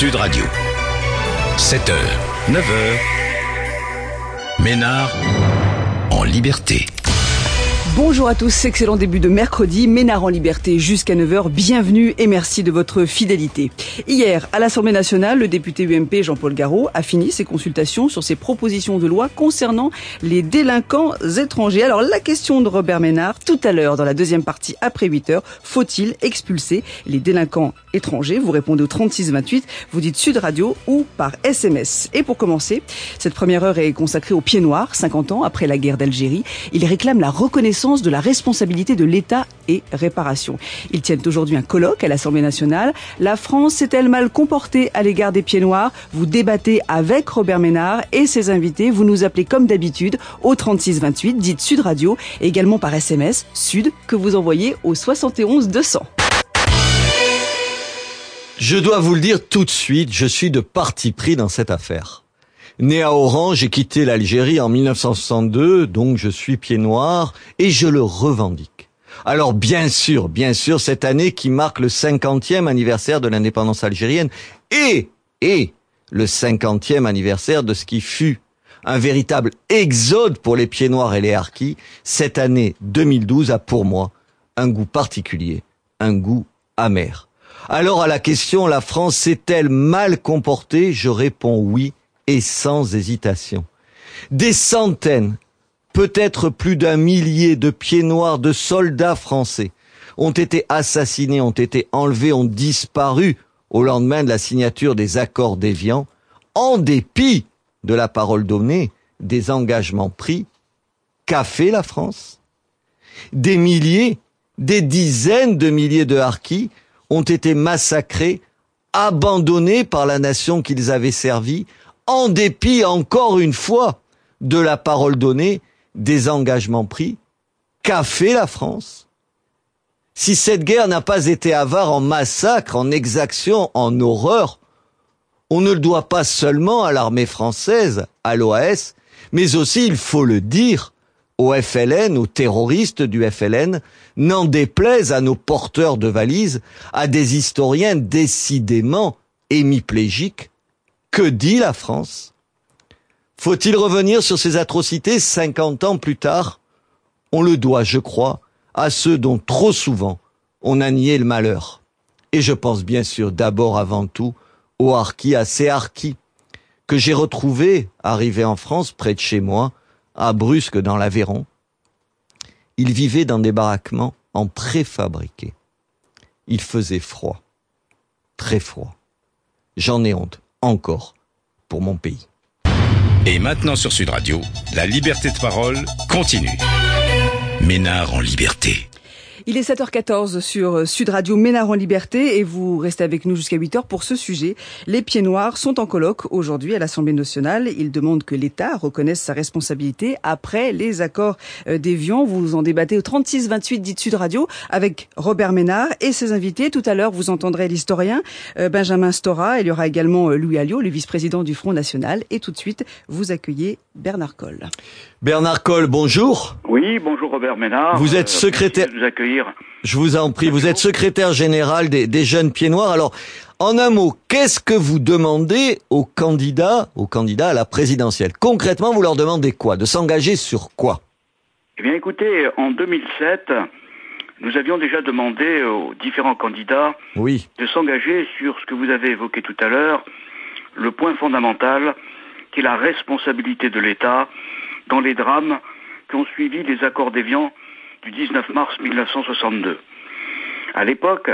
Sud Radio. 7h, 9h. Ménard en liberté. Bonjour à tous, excellent début de mercredi, Ménard en liberté jusqu'à 9h, bienvenue et merci de votre fidélité. Hier, à l'Assemblée nationale, le député UMP Jean-Paul Garot a fini ses consultations sur ses propositions de loi concernant les délinquants étrangers. Alors la question de Robert Ménard, tout à l'heure dans la deuxième partie après 8h, faut-il expulser les délinquants étrangers? Vous répondez au 3628, vous dites Sud Radio ou par SMS. Et pour commencer, cette première heure est consacrée aux pieds noirs, 50 ans après la guerre d'Algérie. Ils réclament la reconnaissance de la responsabilité de l'État et réparation. Ils tiennent aujourd'hui un colloque à l'Assemblée nationale. La France s'est-elle mal comportée à l'égard des pieds noirs? Vous débattez avec Robert Ménard et ses invités. Vous nous appelez comme d'habitude au 3628, dites Sud Radio, et également par SMS, Sud, que vous envoyez au 71 200. Je dois vous le dire tout de suite, je suis de parti pris dans cette affaire. Né à Oran, j'ai quitté l'Algérie en 1962, donc je suis pied noir et je le revendique. Alors bien sûr, cette année qui marque le 50e anniversaire de l'indépendance algérienne et le 50e anniversaire de ce qui fut un véritable exode pour les pieds noirs et les harkis, cette année 2012 a pour moi un goût particulier, un goût amer. Alors à la question, la France s'est-elle mal comportée? Je réponds oui. Et sans hésitation. Des centaines, peut-être plus d'1 millier de pieds noirs, de soldats français ont été assassinés, ont été enlevés, ont disparu au lendemain de la signature des accords d'Évian, en dépit de la parole donnée, des engagements pris. Qu'a fait la France? Des milliers, des dizaines de milliers de harkis ont été massacrés, abandonnés par la nation qu'ils avaient servie, en dépit, encore une fois, de la parole donnée, des engagements pris. Qu'a fait la France? Si cette guerre n'a pas été avare en massacres, en exactions, en horreurs, on ne le doit pas seulement à l'armée française, à l'OAS, mais aussi, il faut le dire, au FLN, aux terroristes du FLN, n'en déplaise à nos porteurs de valises, à des historiens décidément hémiplégiques. Que dit la France? Faut-il revenir sur ces atrocités 50 ans plus tard? On le doit, je crois, à ceux dont trop souvent on a nié le malheur. Et je pense bien sûr d'abord avant tout aux harkis, à ces harkis que j'ai retrouvés arrivés en France près de chez moi, à Brusque dans l'Aveyron. Ils vivaient dans des baraquements en préfabriqué. Il faisait froid, très froid. J'en ai honte. Encore pour mon pays. Et maintenant sur Sud Radio, la liberté de parole continue. Ménard en liberté. Il est 7h14 sur Sud Radio, Ménard en liberté, et vous restez avec nous jusqu'à 8h pour ce sujet. Les pieds noirs sont en colloque aujourd'hui à l'Assemblée nationale. Ils demandent que l'État reconnaisse sa responsabilité après les accords d'Évian. Vous en débattez au 3628 dit Sud Radio avec Robert Ménard et ses invités. Tout à l'heure, vous entendrez l'historien Benjamin Stora. Il y aura également Louis Alliot, le vice-président du Front National. Et tout de suite, vous accueillez Bernard Colle. Bernard Colle, bonjour. Oui, bonjour Robert Ménard. Vous êtes secrétaire... de nous accueillir. Je vous en prie, vous êtes secrétaire général des jeunes pieds noirs. Alors, en un mot, qu'est-ce que vous demandez aux candidats à la présidentielle? Concrètement, vous leur demandez quoi? De s'engager sur quoi? Eh bien, écoutez, en 2007, nous avions déjà demandé aux différents candidats de s'engager sur ce que vous avez évoqué tout à l'heure, le point fondamental, qui est la responsabilité de l'État dans les drames qui ont suivi les accords d'Évian du 19 mars 1962. À l'époque,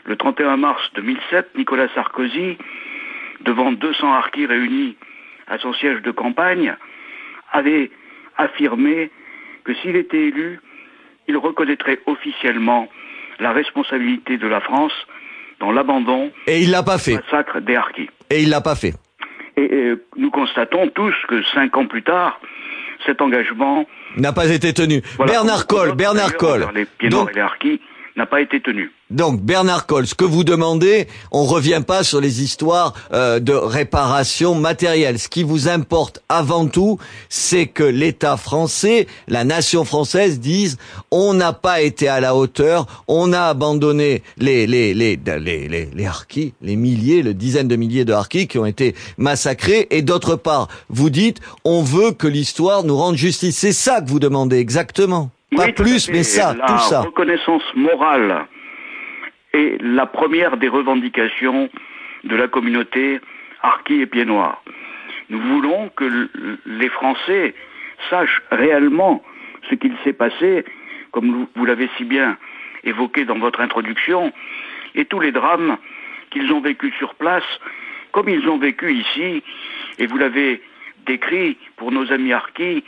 le 31 mars 2007, Nicolas Sarkozy, devant 200 harkis réunis à son siège de campagne, avait affirmé que s'il était élu, il reconnaîtrait officiellement la responsabilité de la France dans l'abandon et du massacre des harkis. Et il l'a pas fait. Et nous constatons tous que 5 ans plus tard, cet engagement n'a pas été tenu. Bernard Colle. Les pieds noirs et les harkis n'a pas été tenu. Donc Bernard Colle, ce que vous demandez, on revient pas sur les histoires de réparation matérielle. Ce qui vous importe avant tout, c'est que l'État français, la nation française dise on n'a pas été à la hauteur, on a abandonné les harkis, les milliers, les dizaines de milliers de harkis qui ont été massacrés, et d'autre part, vous dites on veut que l'histoire nous rende justice. C'est ça que vous demandez exactement. Pas plus, mais ça, tout ça. La reconnaissance morale est la première des revendications de la communauté harki et pieds noirs. Nous voulons que les Français sachent réellement ce qu'il s'est passé, comme vous l'avez si bien évoqué dans votre introduction, et tous les drames qu'ils ont vécus sur place, comme ils ont vécu ici, et vous l'avez décrit pour nos amis harkis,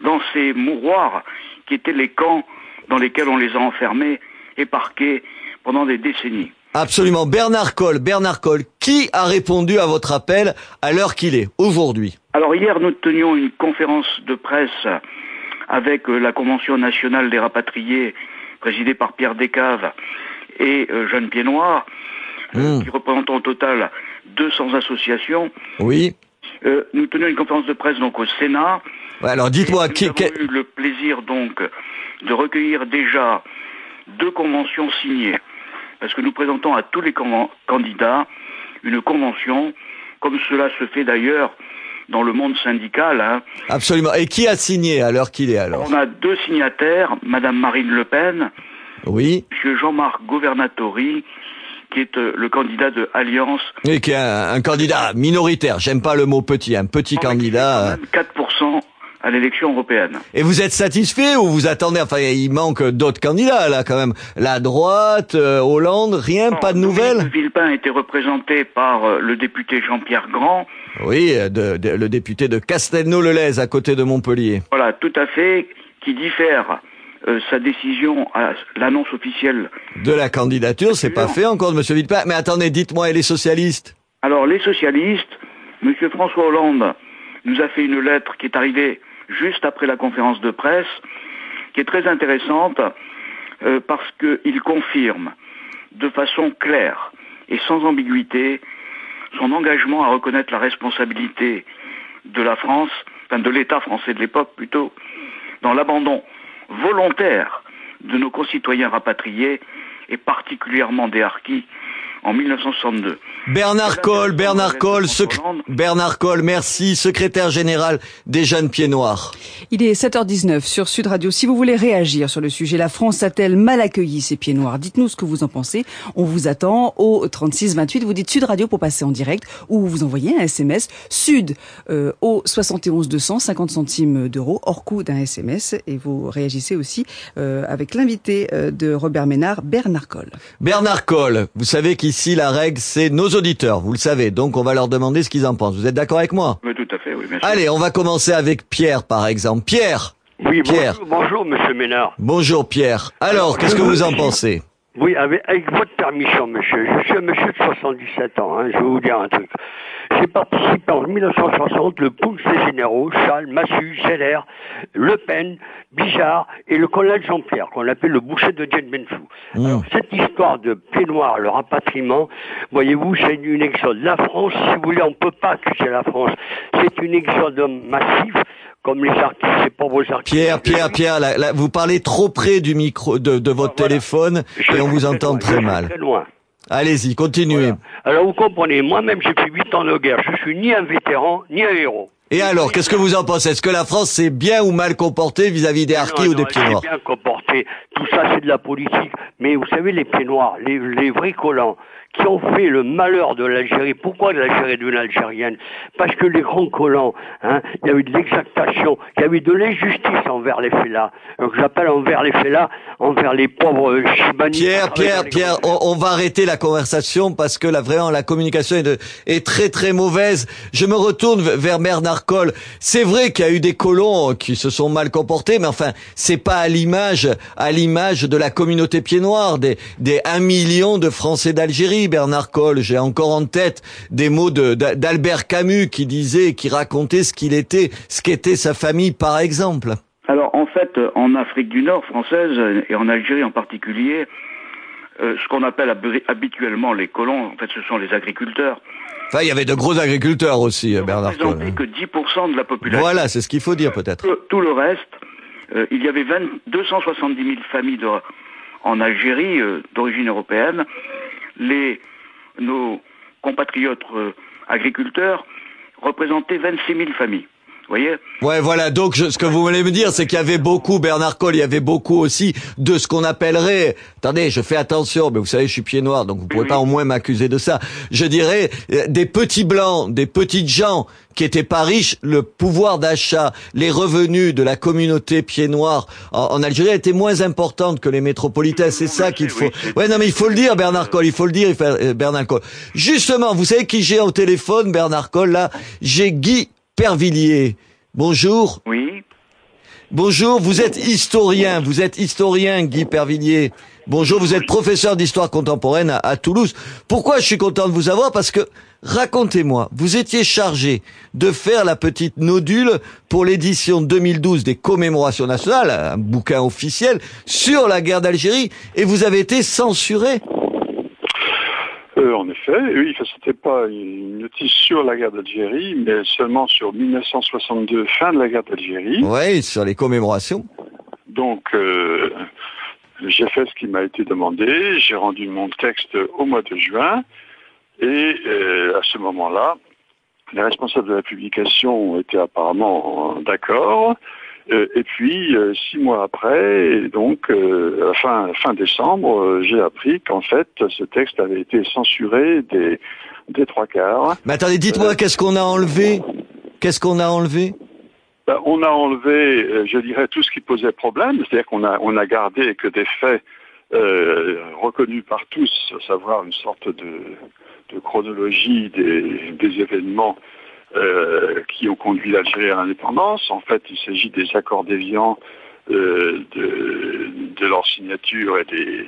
dans ces mouroirs qui étaient les camps dans lesquels on les a enfermés et parqués pendant des décennies. Absolument. Bernard Colle, qui a répondu à votre appel à l'heure qu'il est, aujourd'hui? Alors hier, nous tenions une conférence de presse avec la Convention nationale des rapatriés, présidée par Pierre Descaves et Jeunes Pieds Noirs, qui représentent au total 200 associations. Oui. Nous tenions une conférence de presse donc au Sénat. Ouais, alors dites-moi nous avons eu le plaisir donc de recueillir déjà 2 conventions signées, parce que nous présentons à tous les candidats une convention, comme cela se fait d'ailleurs dans le monde syndical. Hein. Absolument. Et qui a signé à l'heure qu'il est alors? On a 2 signataires, Madame Marine Le Pen, oui, Monsieur Jean-Marc Governatori, qui est le candidat de Alliance. Et qui est un candidat minoritaire, j'aime pas le mot petit, un petit candidat. Même 4% à l'élection européenne. Et vous êtes satisfait ou vous attendez, enfin il manque d'autres candidats là quand même, la droite, Hollande, rien, pas de nouvelles? Dominique de Villepin était représenté par le député Jean-Pierre Grand. Oui, le député de Castelnau-le-Lez à côté de Montpellier. Voilà, tout à fait, qui diffère sa décision à l'annonce officielle de la candidature. C'est pas fait encore de M. Villepin. Mais attendez, dites-moi, et les socialistes? Alors les socialistes, M. François Hollande nous a fait une lettre qui est arrivée juste après la conférence de presse, qui est très intéressante parce qu'il confirme de façon claire et sans ambiguïté son engagement à reconnaître la responsabilité de la France, enfin de l'État français de l'époque plutôt, dans l'abandon volontaire de nos concitoyens rapatriés et particulièrement des harkis en 1962. Bernard Colle, merci, secrétaire général des Jeunes Pieds Noirs. Il est 7h19 sur Sud Radio. Si vous voulez réagir sur le sujet, la France a-t-elle mal accueilli ces Pieds Noirs? Dites-nous ce que vous en pensez. On vous attend au 36 28. Vous dites Sud Radio pour passer en direct, ou vous envoyez un SMS Sud au 71 200, 50 centimes d'euros, hors coût d'un SMS. Et vous réagissez aussi avec l'invité de Robert Ménard, Bernard Colle. Bernard Colle, vous savez qu'ici la règle c'est nos auditeurs, vous le savez, donc on va leur demander ce qu'ils en pensent. Vous êtes d'accord avec moi? Oui, tout à fait, oui, bien sûr. Allez, on va commencer avec Pierre par exemple. Pierre. Oui, Pierre. Bonjour monsieur Ménard. Bonjour Pierre. Alors, qu'est-ce que vous en pensez? Oui, avec votre permission, monsieur. Je suis un monsieur de 77 ans, je vais vous dire un truc. J'ai participé en 1960 le putsch des généraux, Chasles, Massu, Zeller, Le Pen, Bijard et le colonel Jean-Pierre, qu'on appelle le boucher de Dien Bien Phu. Alors, cette histoire de Pieds Noirs, le rapatriement, voyez-vous, c'est une exode. La France, si vous voulez, on ne peut pas accuser la France. C'est une exode massive. Comme les harkis, c'est pas vos harkis. Pierre, là, vous parlez trop près du micro de votre téléphone et on vous entend très mal. Très loin. Allez-y, continuez. Voilà. Alors vous comprenez, moi-même j'ai fait 8 ans de guerre, je suis ni un vétéran, ni un héros. Et alors, qu'est-ce que vous en pensez? Est-ce que la France s'est bien ou mal comportée vis-à-vis des harkis ou des Pieds Noirs? Bien comportée. Tout ça c'est de la politique. Mais vous savez, les Pieds Noirs, les vrais collants, qui ont fait le malheur de l'Algérie. Pourquoi de l'Algérie d'une Algérienne? Parce que les grands collants, il y a eu de l'exactation, il y a eu de l'injustice envers les fellahs. Donc j'appelle envers les fellahs, envers les pauvres Chibani. Pierre, on va arrêter la conversation parce que là vraiment la communication est très très mauvaise. Je me retourne vers Bernard Colle. C'est vrai qu'il y a eu des colons qui se sont mal comportés, mais enfin c'est pas à l'image de la communauté Pieds Noirs, des 1 million de Français d'Algérie. Bernard Colle, j'ai encore en tête des mots d'Albert Camus qui racontait ce qu'était sa famille par exemple. Alors en fait, en Afrique du Nord française et en Algérie en particulier, ce qu'on appelle habituellement les colons, en fait ce sont les agriculteurs. Enfin, il y avait de gros agriculteurs aussi, Bernard Coll. Ils ne que 10% de la population. Voilà, c'est ce qu'il faut dire peut-être. Tout le reste, il y avait 270 000 familles en Algérie d'origine européenne. Nos compatriotes agriculteurs représentaient 26 000 familles. Vous voyez ? Ouais, voilà. Donc, ce que vous voulez me dire, c'est qu'il y avait beaucoup, Bernard Coll, il y avait beaucoup aussi de ce qu'on appellerait, attendez, je fais attention, mais vous savez, je suis pied noir, donc vous pouvez pas au moins m'accuser de ça. Je dirais, des petits blancs, des petites gens qui étaient pas riches, le pouvoir d'achat, les revenus de la communauté pied noir en Algérie étaient moins importantes que les métropolitains. C'est ça qu'il faut. Ouais, non, mais il faut le dire, Bernard Coll, il faut le dire, Bernard Coll. Justement, vous savez qui j'ai au téléphone, Bernard Coll, là? J'ai Guy Pervillier. Bonjour. Oui. Bonjour, vous êtes historien, Guy Pervillier. Bonjour, vous êtes professeur d'histoire contemporaine à Toulouse. Pourquoi je suis content de vous avoir? Parce que, racontez-moi, vous étiez chargé de faire la petite nodule pour l'édition 2012 des commémorations nationales, un bouquin officiel, sur la guerre d'Algérie, et vous avez été censuré. En effet, oui, c'était pas une notice sur la guerre d'Algérie, mais seulement sur 1962, fin de la guerre d'Algérie. Oui, sur les commémorations. Donc, j'ai fait ce qui m'a été demandé, j'ai rendu mon texte au mois de juin, et à ce moment-là, les responsables de la publication étaient apparemment d'accord. Et puis, 6 mois après, donc fin décembre, j'ai appris qu'en fait, ce texte avait été censuré des 3/4. Mais attendez, dites-moi, qu'est-ce qu'on a enlevé? On a enlevé, je dirais, tout ce qui posait problème. C'est-à-dire qu'on a gardé que des faits reconnus par tous, à savoir une sorte de chronologie des événements qui ont conduit l'Algérie à l'indépendance. En fait, il s'agit des accords d'Évian, de leur signature et des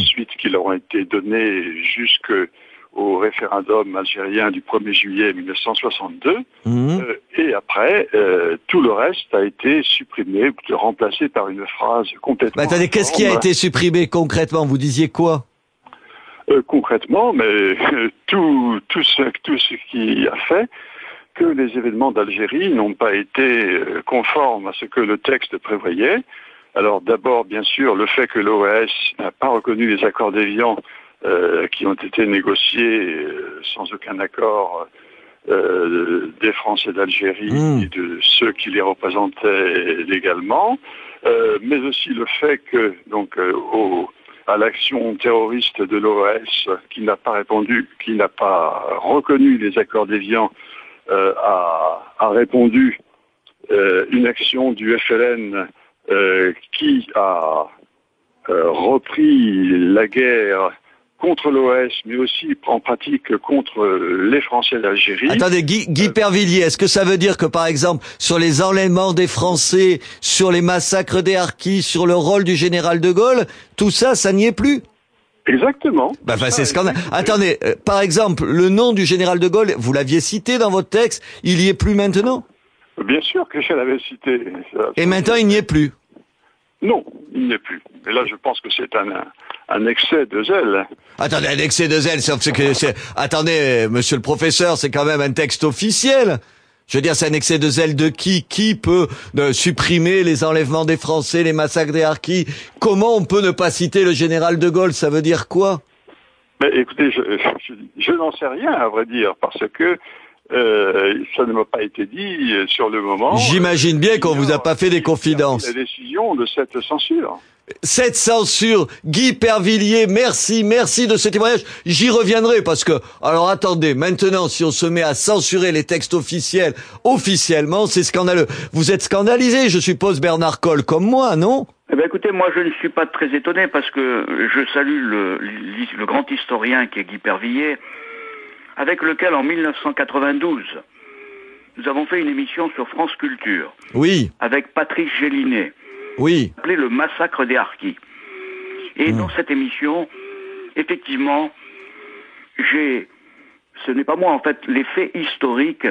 suites qui leur ont été données jusqu'au référendum algérien du 1er juillet 1962. Et après, tout le reste a été supprimé, remplacé par une phrase complètement... attendez, qu'est-ce qui a été supprimé concrètement? Vous disiez quoi? Concrètement, mais tout ce qui a fait que les événements d'Algérie n'ont pas été conformes à ce que le texte prévoyait. Alors d'abord, bien sûr, le fait que l'OAS n'a pas reconnu les accords d'Évian qui ont été négociés sans aucun accord des Français d'Algérie et de ceux qui les représentaient légalement, mais aussi le fait que à l'action terroriste de l'OAS qui n'a pas reconnu les accords d'Évian a répondu une action du FLN qui a repris la guerre contre l'OAS, mais aussi en pratique contre les Français d'Algérie. Attendez, Guy Pervillier, est-ce que ça veut dire que, par exemple, sur les enlèvements des Français, sur les massacres des Harkis, sur le rôle du général de Gaulle, tout ça, ça n'y est plus? Exactement. C'est scandaleux. Attendez, par exemple, le nom du général de Gaulle, vous l'aviez cité dans votre texte, il y est plus maintenant? Bien sûr que je l'avais cité. Et maintenant, il n'y est plus? Non, il n'y est plus. Et là, je pense que c'est un excès de zèle. Attendez, un excès de zèle, attendez, monsieur le professeur, c'est quand même un texte officiel. Je veux dire, c'est un excès de zèle de qui? Qui peut supprimer les enlèvements des Français, les massacres des Harkis? Comment on peut ne pas citer le général de Gaulle? Ça veut dire quoi? Mais écoutez, je n'en sais rien, à vrai dire, parce que ça ne m'a pas été dit sur le moment. J'imagine bien qu'on vous a pas fait des confidences. La décision de cette censure. Cette censure, Guy Pervillier, merci de ce témoignage. J'y reviendrai parce que, alors attendez, maintenant si on se met à censurer les textes officiels, officiellement, c'est scandaleux. Vous êtes scandalisé, je suppose, Bernard Coll, comme moi, non? Eh bien écoutez, moi je ne suis pas très étonné parce que je salue le grand historien qui est Guy Pervillier, avec lequel en 1992, nous avons fait une émission sur France Culture. Oui. Avec Patrice Gélinet. Oui. Appelé le massacre des Harkis. Et dans cette émission, effectivement, ce n'est pas moi en fait, les faits historiques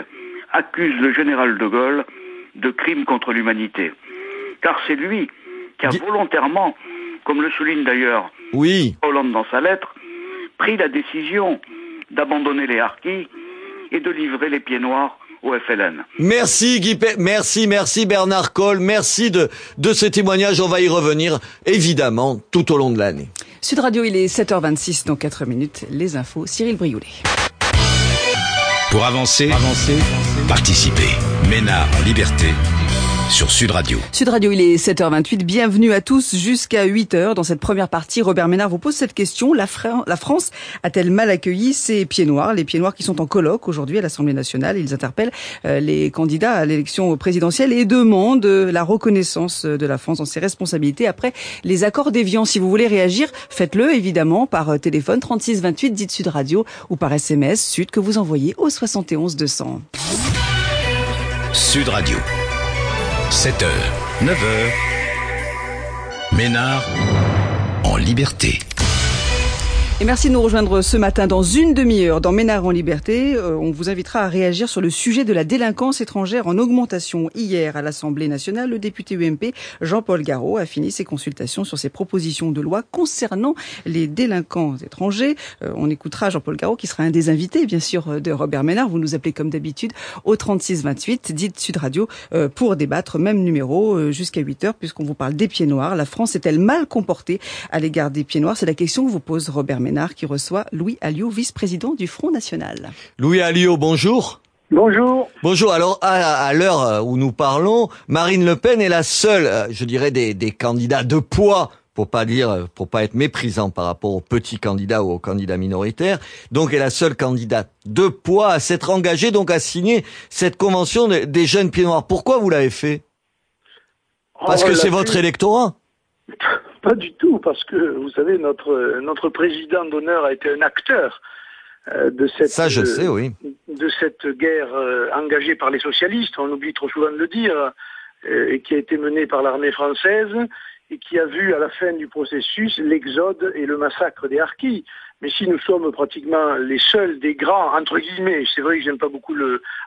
accusent le général de Gaulle de crimes contre l'humanité. Car c'est lui qui a volontairement, comme le souligne d'ailleurs Oui. Hollande, dans sa lettre, pris la décision d'abandonner les harkis et de livrer les pieds noirs au FLN. Merci Guy, merci Bernard Colle, merci de ce témoignage. On va y revenir évidemment tout au long de l'année. Sud Radio, il est 7h26 dans 4 minutes. Les infos, Cyril Brioulet. Pour avancer, participez. Ménard en liberté sur Sud Radio. Sud Radio, il est 7h28. Bienvenue à tous jusqu'à 8h. Dans cette première partie, Robert Ménard vous pose cette question. La France a-t-elle mal accueilli ces pieds noirs? Les pieds noirs qui sont en colloque aujourd'hui à l'Assemblée nationale. Ils interpellent les candidats à l'élection présidentielle et demandent la reconnaissance de la France dans ses responsabilités après les accords d'Évian. Si vous voulez réagir, faites-le évidemment par téléphone 36 28, dites Sud Radio, ou par SMS Sud que vous envoyez au 71 200. Sud Radio. 7h, 9h, Ménard en liberté. Et merci de nous rejoindre ce matin dans une demi-heure dans Ménard en liberté. On vous invitera à réagir sur le sujet de la délinquance étrangère en augmentation. Hier, à l'Assemblée nationale, le député UMP Jean-Paul Garot a fini ses consultations sur ses propositions de loi concernant les délinquants étrangers. On écoutera Jean-Paul Garot qui sera un des invités, bien sûr, de Robert Ménard. Vous nous appelez comme d'habitude au 36 28, dites Sud Radio, pour débattre, même numéro, jusqu'à 8h, puisqu'on vous parle des pieds noirs. La France est-elle mal comportée à l'égard des pieds noirs? C'est la question que vous pose Robert Ménard, qui reçoit Louis Alliot, vice-président du Front National. Louis Alliot, bonjour. Bonjour. Bonjour. Alors, à l'heure où nous parlons, Marine Le Pen est la seule, je dirais, des candidats de poids, pour pas être méprisant par rapport aux petits candidats ou aux candidats minoritaires. Donc, est la seule candidate de poids à s'être engagée, donc à signer cette convention des jeunes pieds noirs. Pourquoi vous l'avez fait? Parce que c'est votre électorat? Pas du tout, parce que vous savez, notre président d'honneur a été un acteur de cette. Ça, je sais, oui. De cette guerre engagée par les socialistes. On oublie trop souvent de le dire, et qui a été menée par l'armée française et qui a vu à la fin du processus l'exode et le massacre des harkis. Mais si nous sommes pratiquement les seuls des grands, entre guillemets, c'est vrai que j'aime pas beaucoup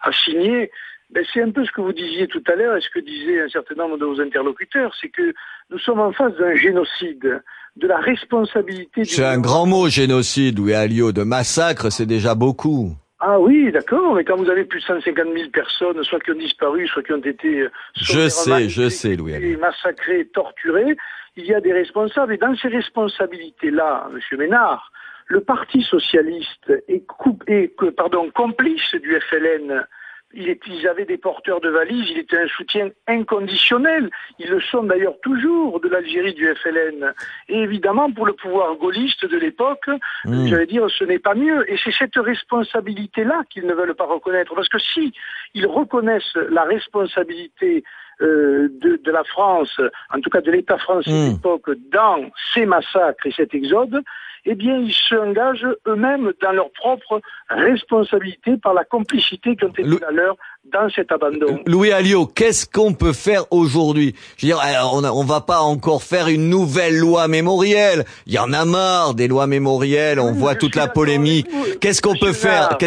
à signer. Ben, c'est un peu ce que vous disiez tout à l'heure et ce que disaient un certain nombre de vos interlocuteurs, c'est que nous sommes en face d'un génocide, de la responsabilité... C'est un grand mot, génocide, Louis Alliot. De massacre, c'est déjà beaucoup. Ah oui, d'accord, mais quand vous avez plus de 150 000 personnes, soit qui ont disparu, soit qui ont été... Je sais, Louis Alliot. Massacrées, torturées, il y a des responsables. Et dans ces responsabilités-là, Monsieur Ménard, le Parti socialiste est complice du FLN. Ils avaient des porteurs de valises, il était un soutien inconditionnel. Ils le sont d'ailleurs toujours de l'Algérie du FLN. Et évidemment, pour le pouvoir gaulliste de l'époque, j'allais dire, ce n'est pas mieux. Et c'est cette responsabilité-là qu'ils ne veulent pas reconnaître. Parce que si ils reconnaissent la responsabilité de la France, en tout cas de l'État français de l'époque, dans ces massacres et cet exode, eh bien, ils s'engagent eux-mêmes dans leur propre responsabilité par la complicité qui ont été la leur dans cet abandon. Louis Alliot, qu'est-ce qu'on peut faire aujourd'hui? Je veux dire, on va pas encore faire une nouvelle loi mémorielle. Il y en a marre des lois mémorielles. On voit toute la polémique. Qu'est-ce qu'on peut faire?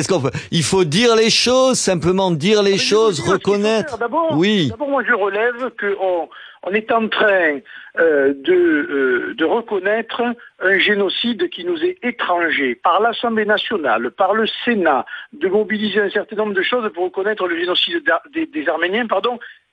Il faut dire les choses, simplement dire les choses, reconnaître. D'abord, moi je relève que on est en train de reconnaître un génocide qui nous est étranger, par l'Assemblée nationale, par le Sénat, de mobiliser un certain nombre de choses pour reconnaître le génocide des Arméniens,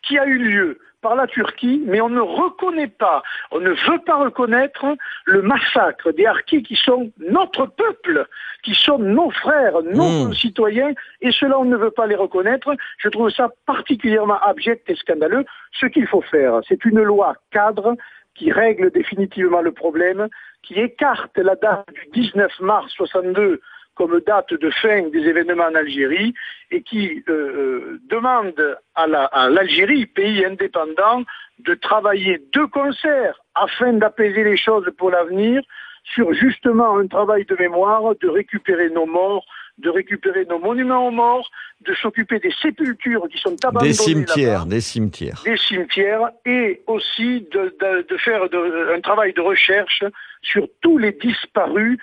qui a eu lieu par la Turquie, mais on ne reconnaît pas, on ne veut pas reconnaître le massacre des harkis qui sont notre peuple, qui sont nos frères, nos concitoyens, et cela on ne veut pas les reconnaître. Je trouve ça particulièrement abject et scandaleux. Ce qu'il faut faire, c'est une loi cadre qui règle définitivement le problème, qui écarte la date du 19 mars 62 comme date de fin des événements en Algérie et qui demande à l'Algérie, pays indépendant, de travailler de concert afin d'apaiser les choses pour l'avenir sur justement un travail de mémoire, de récupérer nos morts, de récupérer nos monuments aux morts, de s'occuper des sépultures qui sont abandonnées des cimetières, et aussi de faire un travail de recherche sur tous les disparus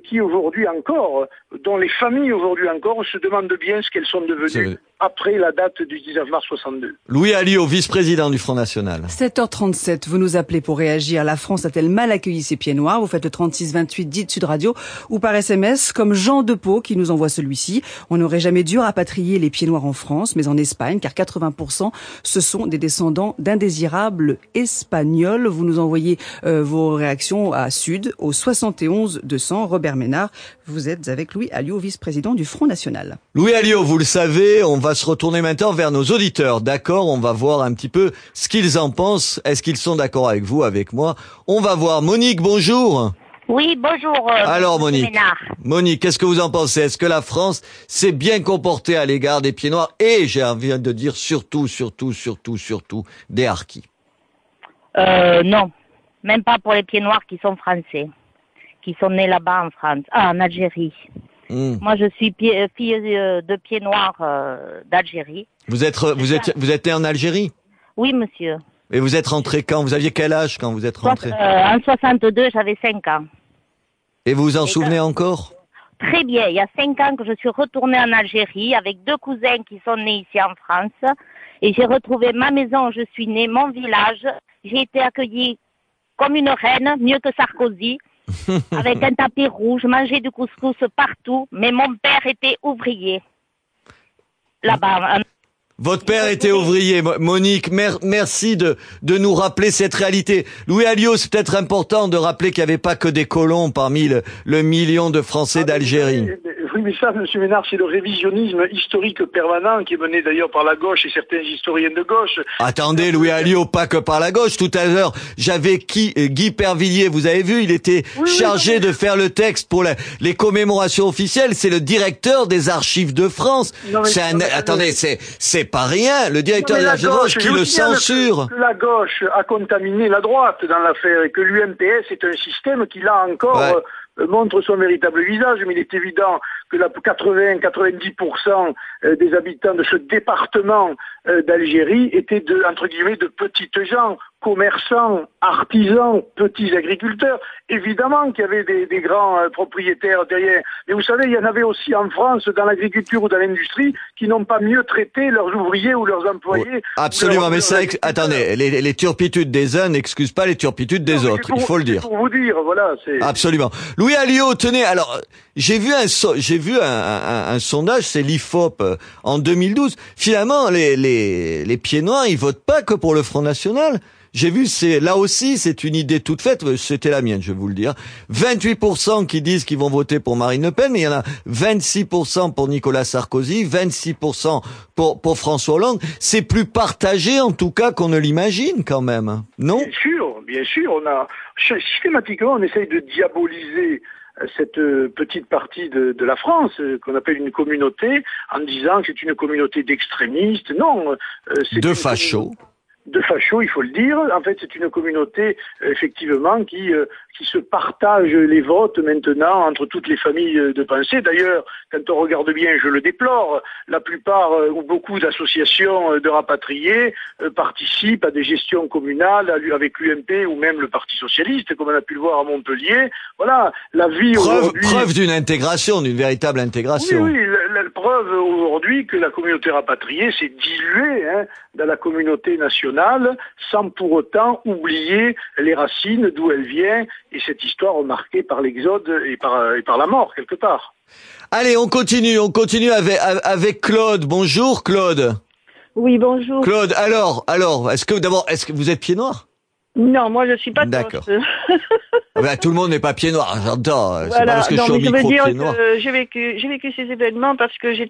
qui aujourd'hui encore, dont les familles aujourd'hui encore se demandent bien ce qu'elles sont devenues après la date du 19 mars 62. Louis Alliot, vice-président du Front National. 7h37, vous nous appelez pour réagir. La France a-t-elle mal accueilli ces pieds noirs? Vous faites le 3628 dit Sud Radio ou par SMS comme Jean Depot qui nous envoie celui-ci. On n'aurait jamais dû rapatrier les pieds noirs en France, mais en Espagne, car 80% ce sont des descendants d'indésirables espagnols. Vous nous envoyez vos réactions à Sud, au 71 200. Robert Ménard, vous êtes avec Louis Alliot, vice-président du Front National. Louis Alliot, vous le savez, on va se retourner maintenant vers nos auditeurs. D'accord, on va voir un petit peu ce qu'ils en pensent. Est-ce qu'ils sont d'accord avec vous, avec moi? On va voir. Monique, bonjour. Oui, bonjour. Alors Monique, qu'est-ce que vous en pensez? Est-ce que la France s'est bien comportée à l'égard des pieds noirs et, j'ai envie de dire, surtout, des harkis? Non, même pas pour les pieds noirs qui sont français, qui sont nés là-bas en France, en Algérie. Moi, je suis fille de pieds noirs d'Algérie. Vous êtes né en Algérie? Oui, monsieur. Et vous êtes rentré quand? Vous aviez quel âge quand vous êtes rentré? En 62, j'avais 5 ans. Et vous vous en souvenez encore? Très bien. Il y a 5 ans que je suis retournée en Algérie avec 2 cousins qui sont nés ici en France. Et j'ai retrouvé ma maison où je suis née, mon village. J'ai été accueillie comme une reine, mieux que Sarkozy. Avec un tapis rouge, mangeais du couscous partout, mais mon père était ouvrier. Là-bas. Votre père était ouvrier. Monique, merci de nous rappeler cette réalité. Louis Alliot, c'est peut-être important de rappeler qu'il n'y avait pas que des colons parmi le million de Français d'Algérie. Oui, mais ça, M. Ménard, c'est le révisionnisme historique permanent qui est mené d'ailleurs par la gauche et certains historiens de gauche. Attendez, Louis Alliot, pas que par la gauche. Tout à l'heure, j'avais Guy Pervillier, vous avez vu, il était chargé de faire le texte pour les commémorations officielles. C'est le directeur des archives de France. Attendez, c'est pas rien. Le directeur des archives de France qui le censure. Que la gauche a contaminé la droite dans l'affaire et que l'UMPS est un système qui, là encore, montre son véritable visage, mais il est évident que 80-90% des habitants de ce département d'Algérie étaient entre guillemets de petites gens, commerçants, artisans, petits agriculteurs. Évidemment qu'il y avait des grands propriétaires derrière. Mais vous savez, il y en avait aussi en France, dans l'agriculture ou dans l'industrie, qui n'ont pas mieux traité leurs ouvriers ou leurs employés. Absolument, mais ça, attendez, les turpitudes des uns n'excusent pas les turpitudes des autres, il faut le dire. Pour vous dire, voilà, c'est... Absolument. Louis Alliot, tenez, alors, j'ai vu un sondage, c'est l'IFOP, en 2012. Finalement, les pieds noirs, ils votent pas que pour le Front National. J'ai vu, là aussi, c'est une idée toute faite, c'était la mienne, je vais vous le dire. 28% qui disent qu'ils vont voter pour Marine Le Pen, mais il y en a 26% pour Nicolas Sarkozy, 26% pour François Hollande. C'est plus partagé, en tout cas, qu'on ne l'imagine, quand même. Non? Bien sûr, systématiquement, on essaye de diaboliser cette petite partie de la France qu'on appelle une communauté en disant que c'est une communauté d'extrémistes. Non, c'est de fachos. De fachos, il faut le dire. En fait, c'est une communauté, effectivement, qui se partage les votes maintenant entre toutes les familles de pensée. D'ailleurs, quand on regarde bien, je le déplore, la plupart ou beaucoup d'associations de rapatriés participent à des gestions communales avec l'UMP ou même le Parti Socialiste, comme on a pu le voir à Montpellier. Voilà, la vie aujourd'hui... Preuve d'une intégration, d'une véritable intégration. Oui, la preuve aujourd'hui que la communauté rapatriée s'est diluée dans la communauté nationale sans pour autant oublier les racines d'où elle vient et cette histoire marquée par l'exode et par la mort quelque part. Allez, on continue avec Claude. Bonjour Claude. Oui, bonjour. Claude, alors, est-ce que vous êtes pied noir? Non, moi je suis pas d'accord. Tout le monde n'est pas pied noir, j'entends. Voilà. C'est pas parce que je suis au micro pied noir. J'ai vécu ces événements parce que je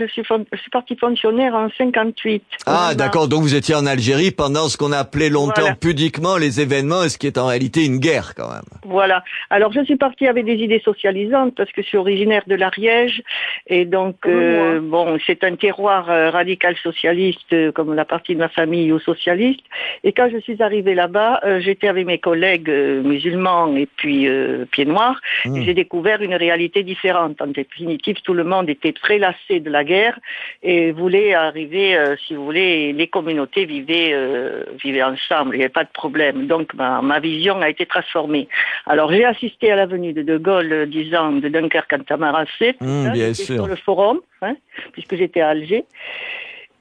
suis partie fonctionnaire en 58. Ah, d'accord. Donc vous étiez en Algérie pendant ce qu'on appelait longtemps pudiquement les événements, et ce qui est en réalité une guerre quand même. Voilà. Alors je suis partie avec des idées socialisantes parce que je suis originaire de l'Ariège et donc c'est un terroir radical socialiste comme la partie de ma famille ou socialiste. Et quand je suis arrivée là-bas, j'étais avec mes collègues musulmans blanc et puis pieds noirs, j'ai découvert une réalité différente. En définitive, tout le monde était très lassé de la guerre et voulait arriver, si vous voulez, les communautés vivaient ensemble, il n'y avait pas de problème. Donc ma vision a été transformée. Alors j'ai assisté à la venue de Gaulle 10 ans de Dunkerque en Tamaracé, bien sûr. sur le forum, puisque j'étais à Alger.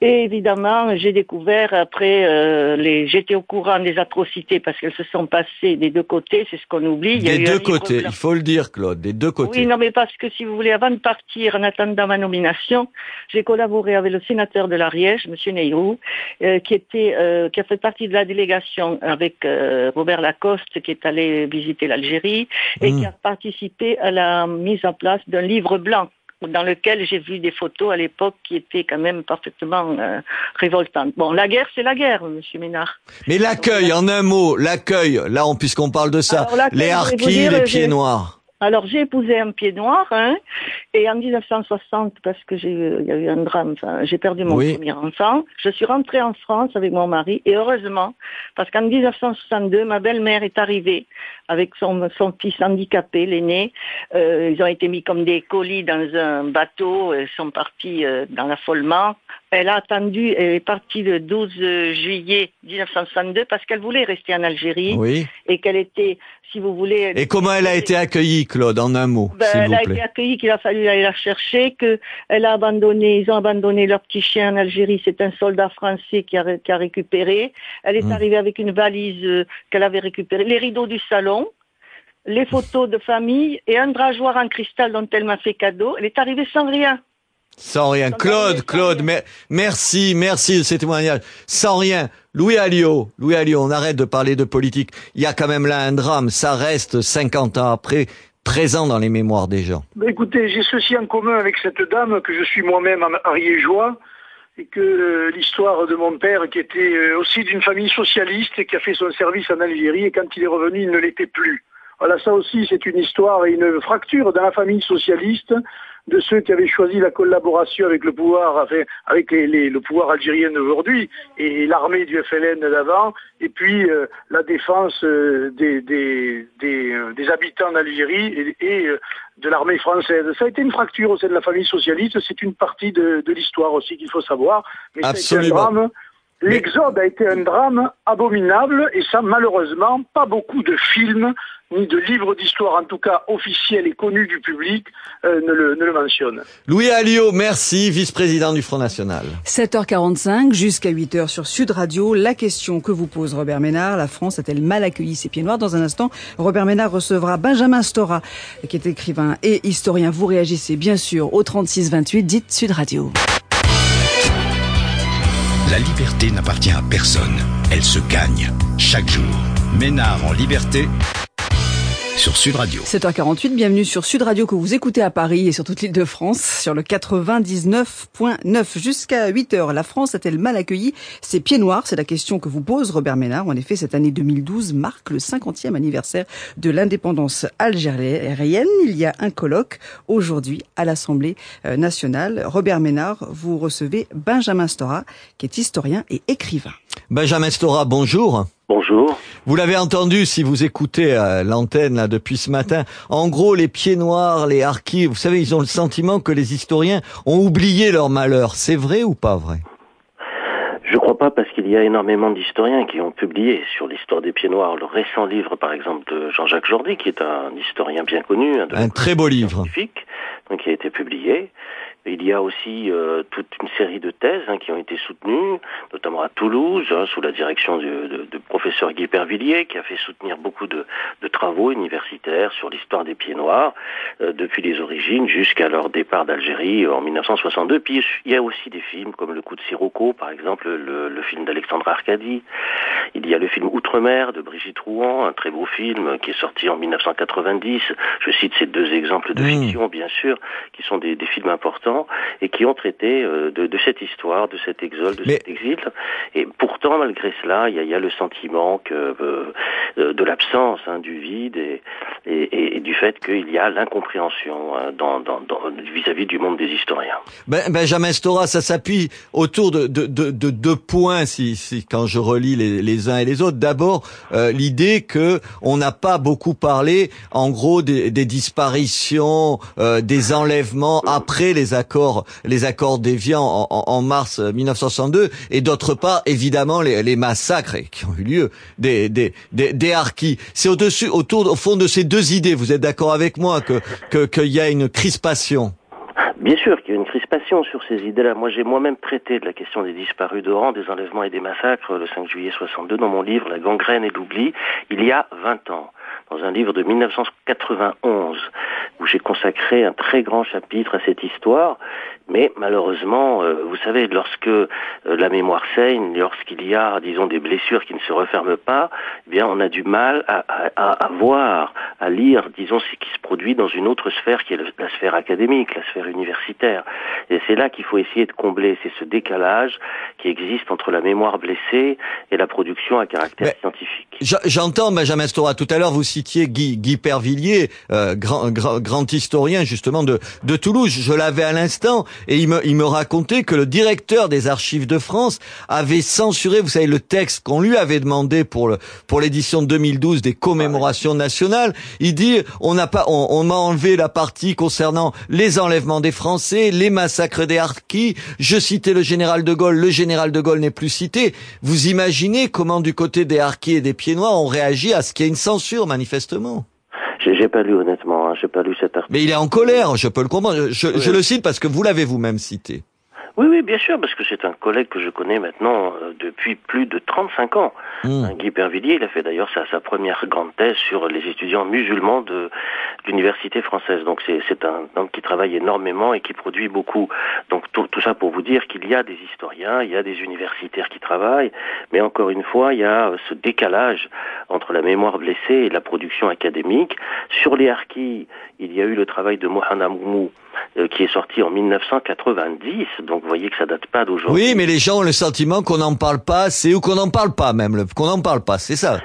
Et évidemment, j'ai découvert après, j'étais au courant des atrocités parce qu'elles se sont passées des deux côtés, c'est ce qu'on oublie. Des deux côtés, il faut le dire, Claude, des deux côtés. Oui, non, mais parce que si vous voulez, avant de partir, en attendant ma nomination, j'ai collaboré avec le sénateur de l'Ariège, M. Neyrou, qui a fait partie de la délégation avec Robert Lacoste, qui est allé visiter l'Algérie et qui a participé à la mise en place d'un livre blanc, dans lequel j'ai vu des photos à l'époque qui étaient quand même parfaitement révoltantes. Bon, la guerre, c'est la guerre, Monsieur Ménard. Mais l'accueil, en un mot, l'accueil, là, puisqu'on parle de ça, les harkis, les pieds noirs. Alors, j'ai épousé un pied noir, et en 1960, parce que il y a eu un drame, j'ai perdu mon premier enfant, je suis rentrée en France avec mon mari, et heureusement, parce qu'en 1962, ma belle-mère est arrivée avec son fils handicapé, l'aîné. Ils ont été mis comme des colis dans un bateau, ils sont partis dans l'affolement. Elle a attendu, elle est partie le 12 juillet 1962 parce qu'elle voulait rester en Algérie et qu'elle était, si vous voulez... Et comment elle a été accueillie, Claude, en un mot, s'il vous plaît? Elle a été accueillie, qu'il a fallu aller la chercher, ils ont abandonné leur petit chien en Algérie, c'est un soldat français qui a récupéré. Elle est arrivée avec une valise qu'elle avait récupérée, les rideaux du salon, les photos de famille et un drageoir en cristal dont elle m'a fait cadeau. Elle est arrivée sans rien. Sans rien. Claude, merci de ces témoignages. Sans rien. Louis Alliot, on arrête de parler de politique. Il y a quand même là un drame. Ça reste 50 ans après, présent dans les mémoires des gens. Écoutez, j'ai ceci en commun avec cette dame, que je suis moi-même ariégeois, et que l'histoire de mon père, qui était aussi d'une famille socialiste et qui a fait son service en Algérie, et quand il est revenu, il ne l'était plus. Voilà, ça aussi, c'est une histoire et une fracture dans la famille socialiste de ceux qui avaient choisi la collaboration avec le pouvoir, avec le pouvoir algérien d'aujourd'hui et l'armée du FLN d'avant, et puis la défense des habitants d'Algérie et de l'armée française. Ça a été une fracture au sein de la famille socialiste, c'est une partie de l'histoire aussi qu'il faut savoir. Mais absolument. Ça a été un drame. L'exode a été un drame abominable et ça, malheureusement, pas beaucoup de films ni de livres d'histoire, en tout cas officiels et connus du public, ne le mentionnent. Louis Alliot, merci, vice-président du Front National. 7h45 jusqu'à 8h sur Sud Radio. La question que vous pose Robert Ménard, la France a-t-elle mal accueilli ses pieds noirs? Dans un instant, Robert Ménard recevra Benjamin Stora, qui est écrivain et historien. Vous réagissez bien sûr au 36-28, dites Sud Radio. La liberté n'appartient à personne. Elle se gagne chaque jour. Ménard en liberté sur Sud Radio. 7h48, bienvenue sur Sud Radio que vous écoutez à Paris et sur toute l'île de France sur le 99.9 jusqu'à 8h. La France a-t-elle mal accueilli ses pieds noirs? C'est la question que vous pose Robert Ménard. En effet, cette année 2012 marque le 50e anniversaire de l'indépendance algérienne. Il y a un colloque aujourd'hui à l'Assemblée nationale. Robert Ménard, vous recevez Benjamin Stora, qui est historien et écrivain. Benjamin Stora, bonjour. Bonjour. Vous l'avez entendu si vous écoutez l'antenne là depuis ce matin. En gros, les pieds noirs, les harkis, vous savez, ils ont le sentiment que les historiens ont oublié leur malheur. C'est vrai ou pas vrai? Je crois pas, parce qu'il y a énormément d'historiens qui ont publié sur l'histoire des pieds noirs. Le récent livre, par exemple, de Jean-Jacques Jordi, qui est un historien bien connu. Un très beau livre. Donc, qui a été publié. Il y a aussi toute une série de thèses qui ont été soutenues, notamment à Toulouse, sous la direction de professeur Guy Pervilliers, qui a fait soutenir beaucoup de travaux universitaires sur l'histoire des pieds noirs, depuis les origines jusqu'à leur départ d'Algérie en 1962. Puis il y a aussi des films comme Le Coup de Sirocco, par exemple, le film d'Alexandre Arcadi. Il y a le film Outre-mer de Brigitte Rouen, un très beau film qui est sorti en 1990. Je cite ces deux exemples de fiction, bien sûr. qui sont des films importants et qui ont traité de cette histoire, de cet exode, de cet exil. Et pourtant, malgré cela, il y a le sentiment que de l'absence, du vide et du fait qu'il y a l'incompréhension vis-à-vis du monde des historiens. Benjamin Stora, ça s'appuie autour de deux points, si quand je relis les uns et les autres. D'abord, l'idée que on n'a pas beaucoup parlé, en gros, des disparitions, des enlèvements après les accords d'Évian en mars 1962, et d'autre part, évidemment, les massacres qui ont eu lieu des harkis. C'est au fond de ces deux idées. Vous êtes d'accord avec moi qu'il y a une crispation? Bien sûr qu'il y a une crispation sur ces idées-là. Moi, j'ai moi-même traité de la question des disparus d'Oran, des enlèvements et des massacres le 5 juillet 62 dans mon livre La gangrène et l'oubli, il y a 20 ans. Dans un livre de 1991, où j'ai consacré un très grand chapitre à cette histoire. Mais malheureusement, vous savez, lorsque la mémoire saigne, lorsqu'il y a, disons, des blessures qui ne se referment pas, eh bien, on a du mal à voir, à lire, disons, ce qui se produit dans une autre sphère qui est la sphère académique, la sphère universitaire. Et c'est là qu'il faut essayer de combler, c'est ce décalage qui existe entre la mémoire blessée et la production à caractère scientifique. J'entends, Benjamin Stora, tout à l'heure vous citiez Guy Pervillier, grand historien justement de Toulouse. Je l'avais à l'instant et il me racontait que le directeur des Archives de France avait censuré, vous savez, le texte qu'on lui avait demandé pour l'édition de 2012 des commémorations nationales. Il dit on m'a enlevé la partie concernant les enlèvements des Français, les massacres des harkis. Je citais le général de Gaulle. Le général de Gaulle n'est plus cité. Vous imaginez comment du côté des harkis et des pieds noirs on réagit à ce qu'il y ait une censure manifestement? J'ai pas lu honnêtement, j'ai pas lu cet article. Mais il est en colère, je peux le comprendre. Je le cite parce que vous l'avez vous-même cité. Oui, bien sûr, parce que c'est un collègue que je connais maintenant depuis plus de 35 ans. Guy Pervillier, il a fait d'ailleurs sa première grande thèse sur les étudiants musulmans de l'université française. Donc c'est un homme qui travaille énormément et qui produit beaucoup. Donc tout ça pour vous dire qu'il y a des historiens, il y a des universitaires qui travaillent, mais encore une fois, il y a ce décalage entre la mémoire blessée et la production académique. Sur les harkis, il y a eu le travail de Mohamed Amoumou, qui est sorti en 1990, donc vous voyez que ça date pas d'aujourd'hui. Oui, mais les gens ont le sentiment qu'on n'en parle pas assez, ou qu'on n'en parle pas même, qu'on n'en parle pas, c'est ça.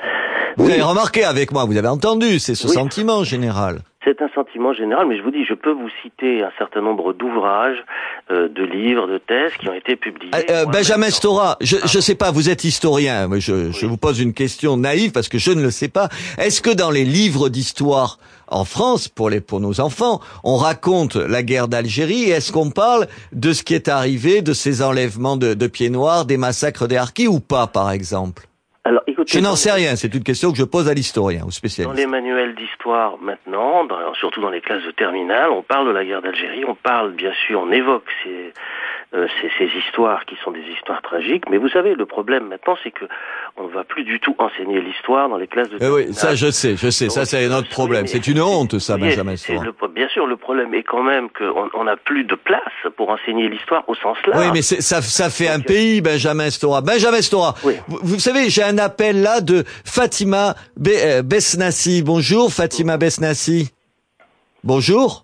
Vous avez remarqué avec moi, vous avez entendu, c'est ce sentiment général. C'est un sentiment général, mais je vous dis, je peux vous citer un certain nombre d'ouvrages, de livres, de thèses qui ont été publiés. Benjamin Stora, je sais pas, vous êtes historien, mais je vous pose une question naïve parce que je ne le sais pas. Est-ce que dans les livres d'histoire en France, pour nos enfants, on raconte la guerre d'Algérie et est-ce qu'on parle de ce qui est arrivé, de ces enlèvements de pieds noirs, des massacres des harkis ou pas, par exemple? Alors, écoutez, je n'en sais rien, c'est une question que je pose à l'historien, au spécialiste. Dans les manuels d'histoire maintenant, surtout dans les classes de terminale, on parle de la guerre d'Algérie, on parle bien sûr, on évoque ces histoires qui sont des histoires tragiques, mais vous savez, le problème maintenant, c'est que on ne va plus du tout enseigner l'histoire dans les classes de terminale. Oui, ça je sais, donc, ça c'est notre problème, c'est une honte ça, Benjamin Stora. Bien sûr, le problème est quand même qu'on n'a plus de place pour enseigner l'histoire au sens large. Oui, mais ça fait un pays, Benjamin Stora. Benjamin Stora, oui. Vous savez, j'ai un appel là de Fatima Besnassi. Bonjour Fatima Besnassi. Bonjour.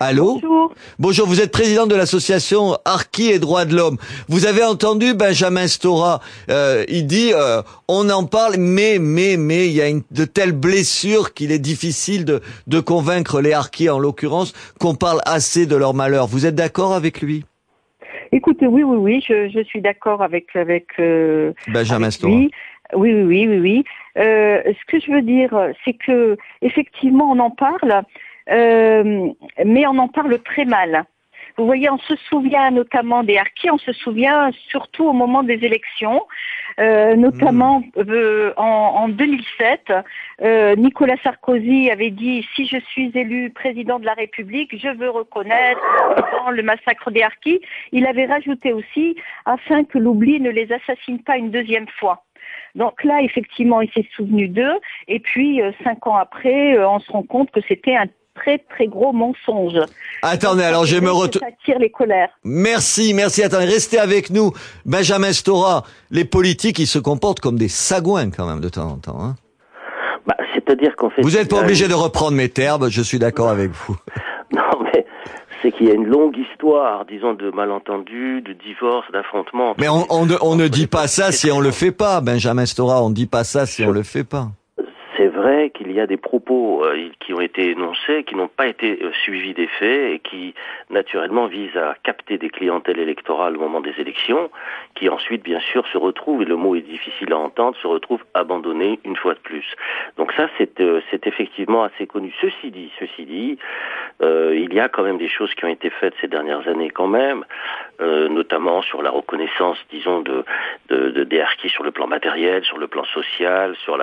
Allô? Bonjour, vous êtes président de l'association Harkis et Droits de l'Homme. Vous avez entendu Benjamin Stora, il dit on en parle, mais il y a de telles blessures qu'il est difficile de convaincre les Harkis, en l'occurrence, qu'on parle assez de leur malheur. Vous êtes d'accord avec lui? Écoutez, oui, je suis d'accord avec Benjamin Stora. Lui. Oui. Ce que je veux dire, c'est que effectivement, on en parle. Mais on en parle très mal. Vous voyez, on se souvient notamment des harkis, on se souvient surtout au moment des élections, notamment en 2007, Nicolas Sarkozy avait dit « Si je suis élu président de la République, je veux reconnaître dans le massacre des harkis ». Il avait rajouté aussi « Afin que l'oubli ne les assassine pas une deuxième fois ». Donc là, effectivement, il s'est souvenu d'eux, et puis 5 ans après, on se rend compte que c'était un très très gros mensonge. Attendez, donc, alors je vais me retourner. Ça attire les colères. Merci. Attendez, restez avec nous. Benjamin Stora, les politiques, ils se comportent comme des sagouins quand même de temps en temps. Hein. C'est-à-dire qu'en fait... Vous n'êtes pas obligé de reprendre mes termes, je suis d'accord avec vous. Non, mais c'est qu'il y a une longue histoire, disons, de malentendus, de divorces, d'affrontements. Mais on ne dit pas ça si on le fait pas, Benjamin Stora, on ne dit pas ça si on le fait pas. C'est vrai qu'il y a des propos qui ont été énoncés, qui n'ont pas été suivis des faits et qui, naturellement, visent à capter des clientèles électorales au moment des élections, qui ensuite, bien sûr, se retrouvent, et le mot est difficile à entendre, se retrouvent abandonnés une fois de plus. Donc ça, c'est effectivement assez connu. Ceci dit, il y a quand même des choses qui ont été faites ces dernières années quand même, notamment sur la reconnaissance, disons, des harkis sur le plan matériel, sur le plan social, sur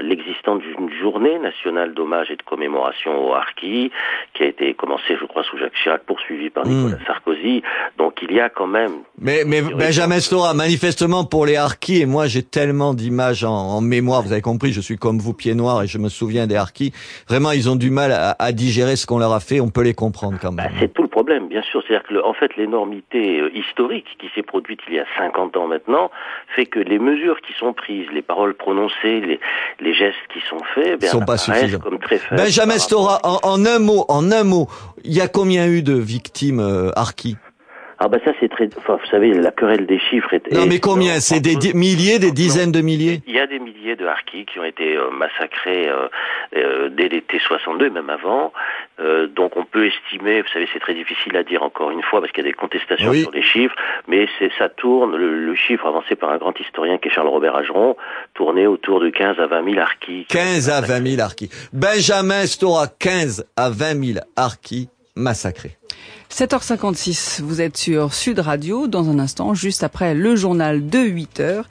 l'existence d'une journée nationale d'hommage et de commémoration aux harkis, qui a été commencée, je crois, sous Jacques Chirac, poursuivie par Nicolas Sarkozy. Donc il y a quand même... Mais Benjamin Stora, manifestement pour les harkis, et moi j'ai tellement d'images en mémoire, vous avez compris, je suis comme vous, pied noir, et je me souviens des harkis. Vraiment, ils ont du mal à digérer ce qu'on leur a fait, on peut les comprendre quand même. C'est tout le problème, bien sûr. C'est-à-dire que, en fait, l'énormité historique qui s'est produite il y a 50 ans maintenant fait que les mesures qui sont prises, les paroles prononcées, les gestes qui sont faits, sont pas suffisants. Comme très faibles. Benjamin Stora, en un mot, il y a combien eu de victimes harkis? Ah ça c'est très... Enfin, vous savez, la querelle des chiffres est... Non mais combien? C'est des milliers, des dizaines de milliers? Il y a des milliers de harkis qui ont été massacrés dès l'été 62, même avant. Donc on peut estimer, vous savez, c'est très difficile à dire encore une fois, parce qu'il y a des contestations sur les chiffres, mais ça tourne, le chiffre avancé par un grand historien qui est Charles-Robert Ageron, tournait autour de 15 à 20 000 harkis. 15 à 20 000 harkis. Benjamin Stora, 15 à 20 000 harkis massacrés. 7h56, vous êtes sur Sud Radio. Dans un instant, juste après le journal de 8h,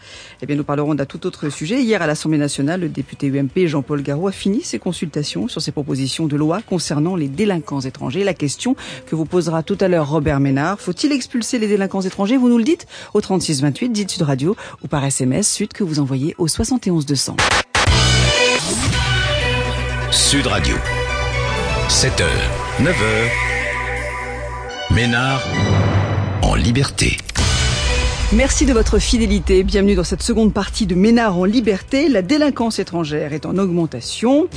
nous parlerons d'un tout autre sujet. Hier, à l'Assemblée nationale, le député UMP Jean-Paul Garot a fini ses consultations sur ses propositions de loi concernant les délinquants étrangers. La question que vous posera tout à l'heure Robert Ménard, faut-il expulser les délinquants étrangers? Vous nous le dites au 3628, dites Sud Radio, ou par SMS, Sud, que vous envoyez au 71 200. Sud Radio, 7h, 9h. Ménard en liberté. Merci de votre fidélité. Bienvenue dans cette seconde partie de Ménard en liberté. La délinquance étrangère est en augmentation.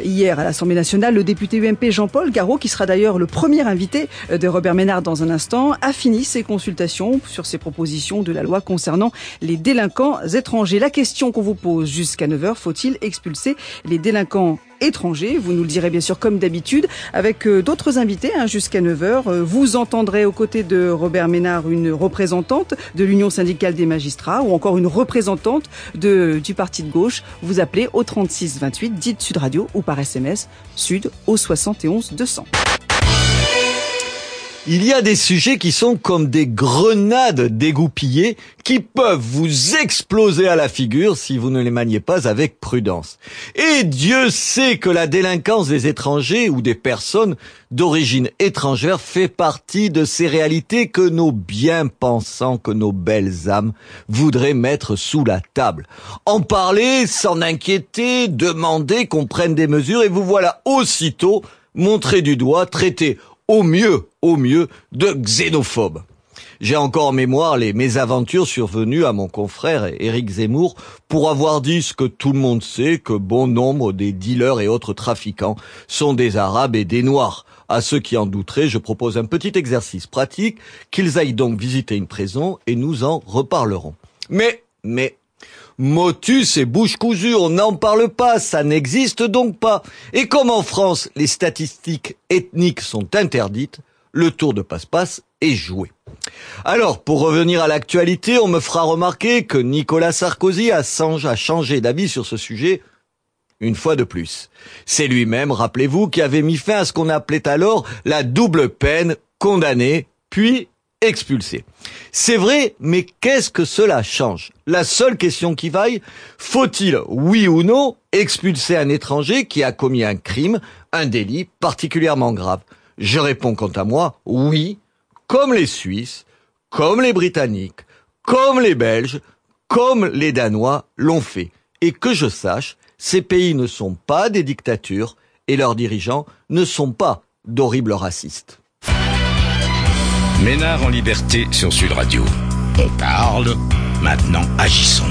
Hier, à l'Assemblée nationale, le député UMP Jean-Paul Garot, qui sera d'ailleurs le premier invité de Robert Ménard dans un instant, a fini ses consultations sur ses propositions de la loi concernant les délinquants étrangers. La question qu'on vous pose jusqu'à 9h, faut-il expulser les délinquants étrangers? Vous nous le direz bien sûr comme d'habitude avec d'autres invités jusqu'à 9h. Vous entendrez aux côtés de Robert Ménard une représentante de l'Union syndicale des magistrats ou encore une représentante du parti de gauche. Vous appelez au 36 28, dites Sud Radio ou par SMS Sud au 71 200. Il y a des sujets qui sont comme des grenades dégoupillées qui peuvent vous exploser à la figure si vous ne les maniez pas avec prudence. Et Dieu sait que la délinquance des étrangers ou des personnes d'origine étrangère fait partie de ces réalités que nos bien-pensants, que nos belles âmes voudraient mettre sous la table. En parler, s'en inquiéter, demander qu'on prenne des mesures et vous voilà aussitôt montré du doigt, traité au mieux, de xénophobe. J'ai encore en mémoire les mésaventures survenues à mon confrère Éric Zemmour pour avoir dit ce que tout le monde sait, que bon nombre des dealers et autres trafiquants sont des Arabes et des Noirs. À ceux qui en douteraient, je propose un petit exercice pratique, qu'ils aillent donc visiter une prison et nous en reparlerons. Mais, motus et bouche cousue, on n'en parle pas, ça n'existe donc pas. Et comme en France, les statistiques ethniques sont interdites, le tour de passe-passe est joué. Alors, pour revenir à l'actualité, on me fera remarquer que Nicolas Sarkozy a changé d'avis sur ce sujet une fois de plus. C'est lui-même, rappelez-vous, qui avait mis fin à ce qu'on appelait alors la double peine, condamné, puis expulsé. C'est vrai, mais qu'est-ce que cela change? La seule question qui vaille, faut-il, oui ou non, expulser un étranger qui a commis un crime, un délit particulièrement grave? Je réponds quant à moi, oui, comme les Suisses, comme les Britanniques, comme les Belges, comme les Danois l'ont fait. Et que je sache, ces pays ne sont pas des dictatures et leurs dirigeants ne sont pas d'horribles racistes. Ménard en liberté sur Sud Radio. On parle, maintenant agissons.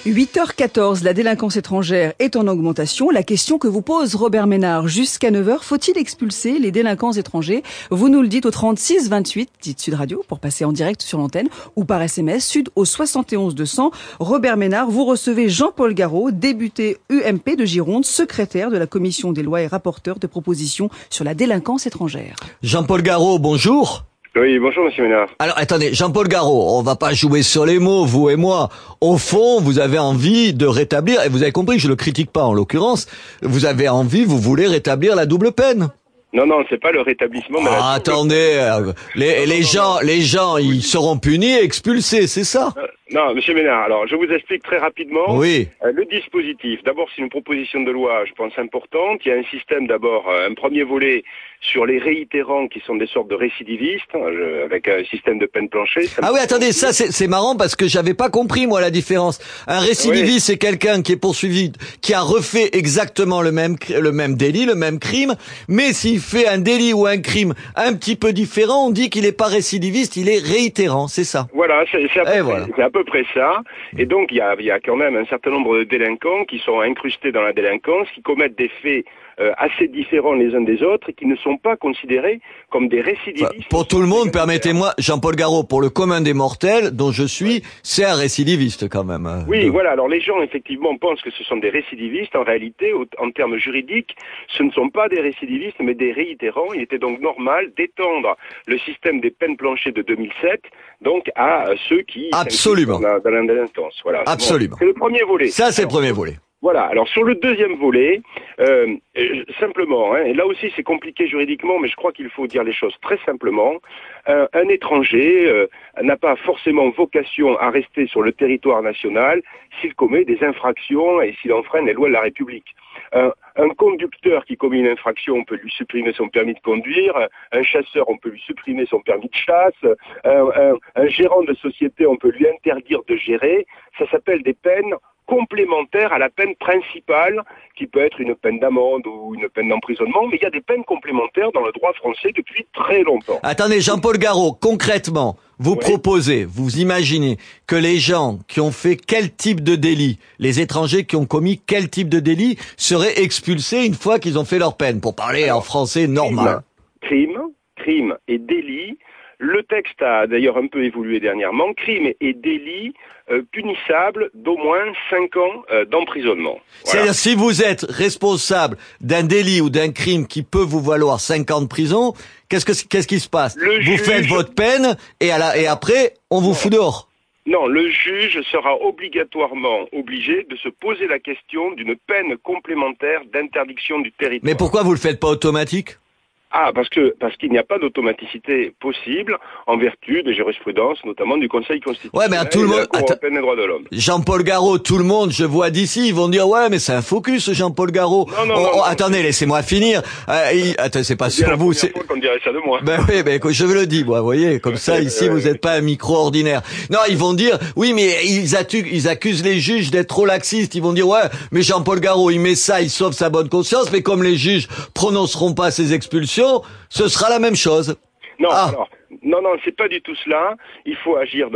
8h14, la délinquance étrangère est en augmentation. La question que vous pose Robert Ménard jusqu'à 9h, faut-il expulser les délinquants étrangers? Vous nous le dites au 36 28, dites Sud Radio, pour passer en direct sur l'antenne, ou par SMS, Sud au 71 200. Robert Ménard, vous recevez Jean-Paul Garot, député UMP de Gironde, secrétaire de la commission des lois et rapporteur de propositions sur la délinquance étrangère. Jean-Paul Garot, bonjour. Oui, bonjour Monsieur Ménard. Alors attendez, Jean-Paul Garot, on va pas jouer sur les mots, vous et moi. Au fond, vous avez envie de rétablir, et vous avez compris, je le critique pas en l'occurrence, vous avez envie, vous voulez rétablir la double peine. Non, c'est pas le rétablissement de la attendez, les gens, ils seront punis et expulsés, c'est ça? Non, Monsieur Ménard, alors je vous explique très rapidement. Oui. Le dispositif, d'abord c'est une proposition de loi, je pense, importante. Il y a un système d'abord, un premier volet sur les réitérants qui sont des sortes de récidivistes, avec un système de peine plancher. Ah oui, attendez, ça c'est marrant parce que j'avais pas compris moi la différence. Un récidiviste, c'est quelqu'un qui est poursuivi, qui a refait exactement le même délit, le même crime, mais s'il fait un délit ou un crime un petit peu différent, on dit qu'il est pas récidiviste, il est réitérant, c'est ça. Voilà, c'est à peu près ça. Et donc il y a quand même un certain nombre de délinquants qui sont incrustés dans la délinquance, qui commettent des faits assez différents les uns des autres et qui ne sont pas considérés comme des récidivistes. Pour tout le monde, permettez-moi, Jean-Paul Garot, pour le commun des mortels, dont je suis, c'est un récidiviste quand même. Oui, voilà. Alors les gens, effectivement, pensent que ce sont des récidivistes. En réalité, en termes juridiques, ce ne sont pas des récidivistes, mais des réitérants. Il était donc normal d'étendre le système des peines planchées de 2007, donc à ceux qui... Absolument. Dans la délinquance. Voilà. Absolument. Bon, c'est le premier volet. Ça, c'est le premier volet. Voilà. Alors sur le deuxième volet, simplement, et là aussi c'est compliqué juridiquement, mais je crois qu'il faut dire les choses très simplement. Un étranger n'a pas forcément vocation à rester sur le territoire national s'il commet des infractions et s'il enfreint les lois de la République. Un conducteur qui commet une infraction, on peut lui supprimer son permis de conduire. Un chasseur, on peut lui supprimer son permis de chasse. Un gérant de société, on peut lui interdire de gérer. Ça s'appelle des peines complémentaires à la peine principale, qui peut être une peine d'amende ou une peine d'emprisonnement, mais il y a des peines complémentaires dans le droit français depuis très longtemps. Attendez, Jean-Paul Garot, concrètement, vous proposez, vous imaginez que les gens qui ont fait quel type de délit, les étrangers qui ont commis quel type de délit, seraient expulsés une fois qu'ils ont fait leur peine, pour parler en français normal. Crime et délit. Le texte a d'ailleurs un peu évolué dernièrement. Crime et délit punissables d'au moins 5 ans d'emprisonnement. Voilà. C'est-à-dire, si vous êtes responsable d'un délit ou d'un crime qui peut vous valoir 5 ans de prison, qu'est-ce qui se passe? Vous faites votre peine et après, on vous fout dehors. Non, le juge sera obligatoirement obligé de se poser la question d'une peine complémentaire d'interdiction du territoire. Mais pourquoi vous le faites pas automatique? Parce qu'il n'y a pas d'automaticité possible en vertu des jurisprudences, notamment du Conseil constitutionnel mais tout le monde... et de la Cour européenne des droits de l'homme. Jean-Paul Garot, tout le monde, je vois d'ici, ils vont dire ouais, mais c'est un focus, Jean-Paul Garot. Non, attendez, laissez-moi finir. Attends, c'est pas sur vous. C'est la première fois qu'on dirait ça de moi. Ben oui, je le dis, moi, vous voyez, comme ça, ici, vous n'êtes pas un micro ordinaire. Non, ils vont dire, oui, mais ils accusent les juges d'être trop laxistes. Ils vont dire ouais, mais Jean-Paul Garot, il met ça, il sauve sa bonne conscience, mais comme les juges prononceront pas ces expulsions, ce sera la même chose. Alors, non, c'est pas du tout cela. Il faut agir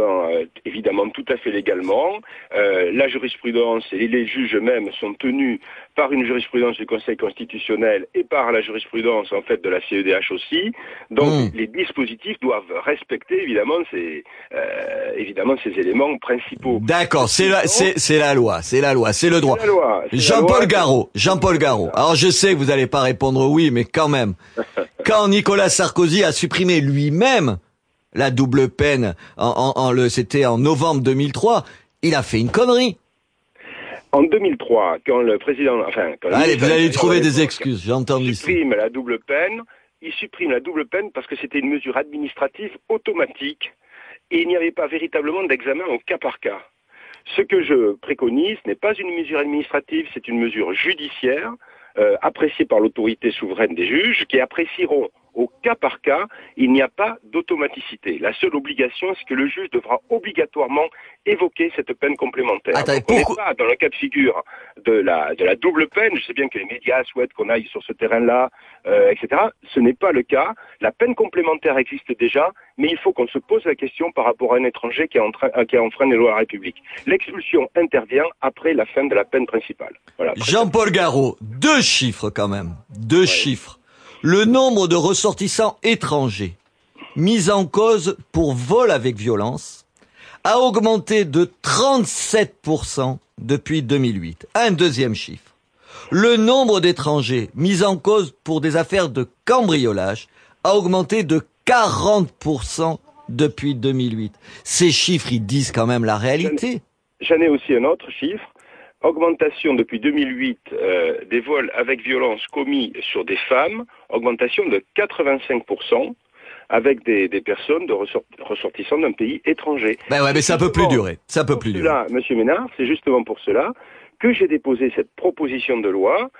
évidemment tout à fait légalement. La jurisprudence et les juges eux-mêmes sont tenus par une jurisprudence du Conseil constitutionnel et par la jurisprudence en fait de la CEDH aussi. Donc les dispositifs doivent respecter évidemment ces éléments principaux. D'accord, c'est la loi, c'est le droit. Jean-Paul Garot. Alors je sais que vous n'allez pas répondre oui, mais quand même. Quand Nicolas Sarkozy a supprimé lui-même la double peine, c'était en novembre 2003, il a fait une connerie. En 2003, quand le président... Allez, vous allez trouver des excuses, j'ai entendu ça. Il supprime la double peine parce que c'était une mesure administrative automatique et il n'y avait pas véritablement d'examen au cas par cas. Ce que je préconise n'est pas une mesure administrative, c'est une mesure judiciaire appréciée par l'autorité souveraine des juges qui apprécieront au cas par cas, il n'y a pas d'automaticité. La seule obligation, c'est que le juge devra obligatoirement évoquer cette peine complémentaire. Attends, on n'est pas dans le cas de figure de la double peine. Je sais bien que les médias souhaitent qu'on aille sur ce terrain-là, etc. Ce n'est pas le cas. La peine complémentaire existe déjà, mais il faut qu'on se pose la question par rapport à un étranger qui a enfreint les lois de la République. L'expulsion intervient après la fin de la peine principale. Voilà. Jean-Paul Garot, 2 chiffres quand même. 2 chiffres. Le nombre de ressortissants étrangers mis en cause pour vol avec violence a augmenté de 37% depuis 2008. Un deuxième chiffre. Le nombre d'étrangers mis en cause pour des affaires de cambriolage a augmenté de 40% depuis 2008. Ces chiffres, ils disent quand même la réalité. J'en ai aussi un autre chiffre. Augmentation depuis 2008 des vols avec violence commis sur des femmes, augmentation de 85% avec des personnes de ressortissants d'un pays étranger. Ben ouais, mais ça peut plus durer. Ça peut plus durer. Monsieur Ménard, c'est justement pour cela que j'ai déposé cette proposition de loi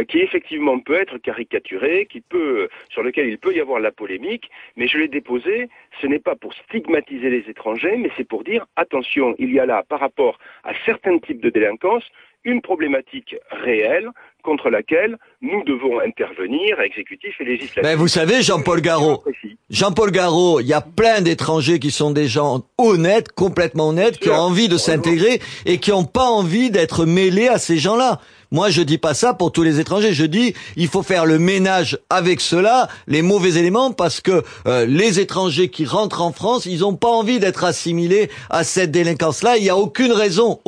qui effectivement peut être caricaturée, sur lequel il peut y avoir la polémique, mais je l'ai déposée, ce n'est pas pour stigmatiser les étrangers, mais c'est pour dire, attention, il y a là, par rapport à certains types de délinquance, une problématique réelle contre laquelle nous devons intervenir, exécutif et législatif. Ben vous savez, Jean-Paul Garot, il y a plein d'étrangers qui sont des gens honnêtes, complètement honnêtes, qui ont envie de s'intégrer et qui n'ont pas envie d'être mêlés à ces gens-là. Moi, je dis pas ça pour tous les étrangers. Je dis, il faut faire le ménage avec ceux-là, les mauvais éléments, parce que les étrangers qui rentrent en France, ils ont pas envie d'être assimilés à cette délinquance-là. Il y a aucune raison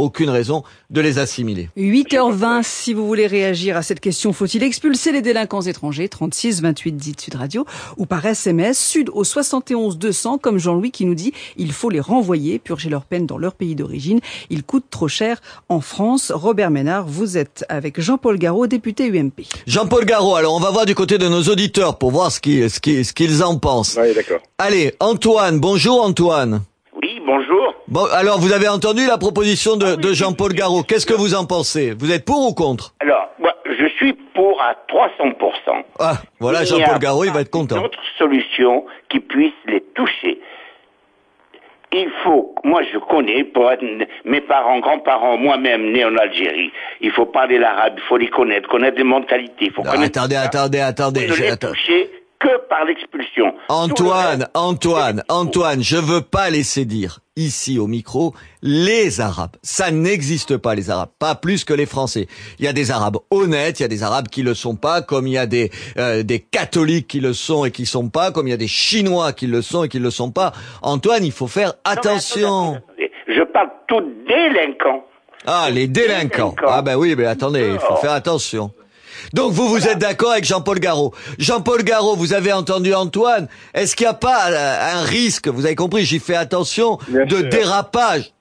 de les assimiler. 8h20, si vous voulez réagir à cette question, faut-il expulser les délinquants étrangers? 36 28 10 Sud Radio, ou par SMS, Sud au 71 200, comme Jean-Louis qui nous dit, il faut les renvoyer, purger leur peine dans leur pays d'origine. Ils coûtent trop cher en France. Robert Ménard, vous êtes avec Jean-Paul Garot, député UMP. Jean-Paul Garot, alors on va voir du côté de nos auditeurs pour voir ce qu'ils en pensent. Oui, d'accord. Allez, Antoine, bonjour Antoine. Oui, bonjour. Bon, alors vous avez entendu la proposition de Jean-Paul Garot. Qu'est-ce que vous en pensez? Vous êtes pour ou contre? Alors, moi, je suis pour à 300%. Ah, voilà, Jean-Paul Garot, il va être content. Une autre solution qui puisse les toucher. Il faut, moi je connais, pour être mes parents, grands-parents, moi-même né en Algérie, il faut parler l'arabe, il faut les connaître les mentalités, il faut connaître... Attendez. Ne les toucher que par l'expulsion. Antoine, je veux pas laisser dire ici au micro les Arabes. Ça n'existe pas les Arabes, pas plus que les Français. Il y a des Arabes honnêtes, il y a des Arabes qui le sont pas, comme il y a des catholiques qui le sont et qui sont pas, comme il y a des Chinois qui le sont et qui le sont pas. Antoine, il faut faire attention. Attendez. Je parle tout délinquants. Ah, les délinquants. Ah ben oui, mais attendez, il faut faire attention. Donc vous êtes d'accord avec Jean-Paul Garot. Jean-Paul Garot, vous avez entendu Antoine. Est-ce qu'il n'y a pas un risque, vous avez compris, j'y fais attention, dérapage?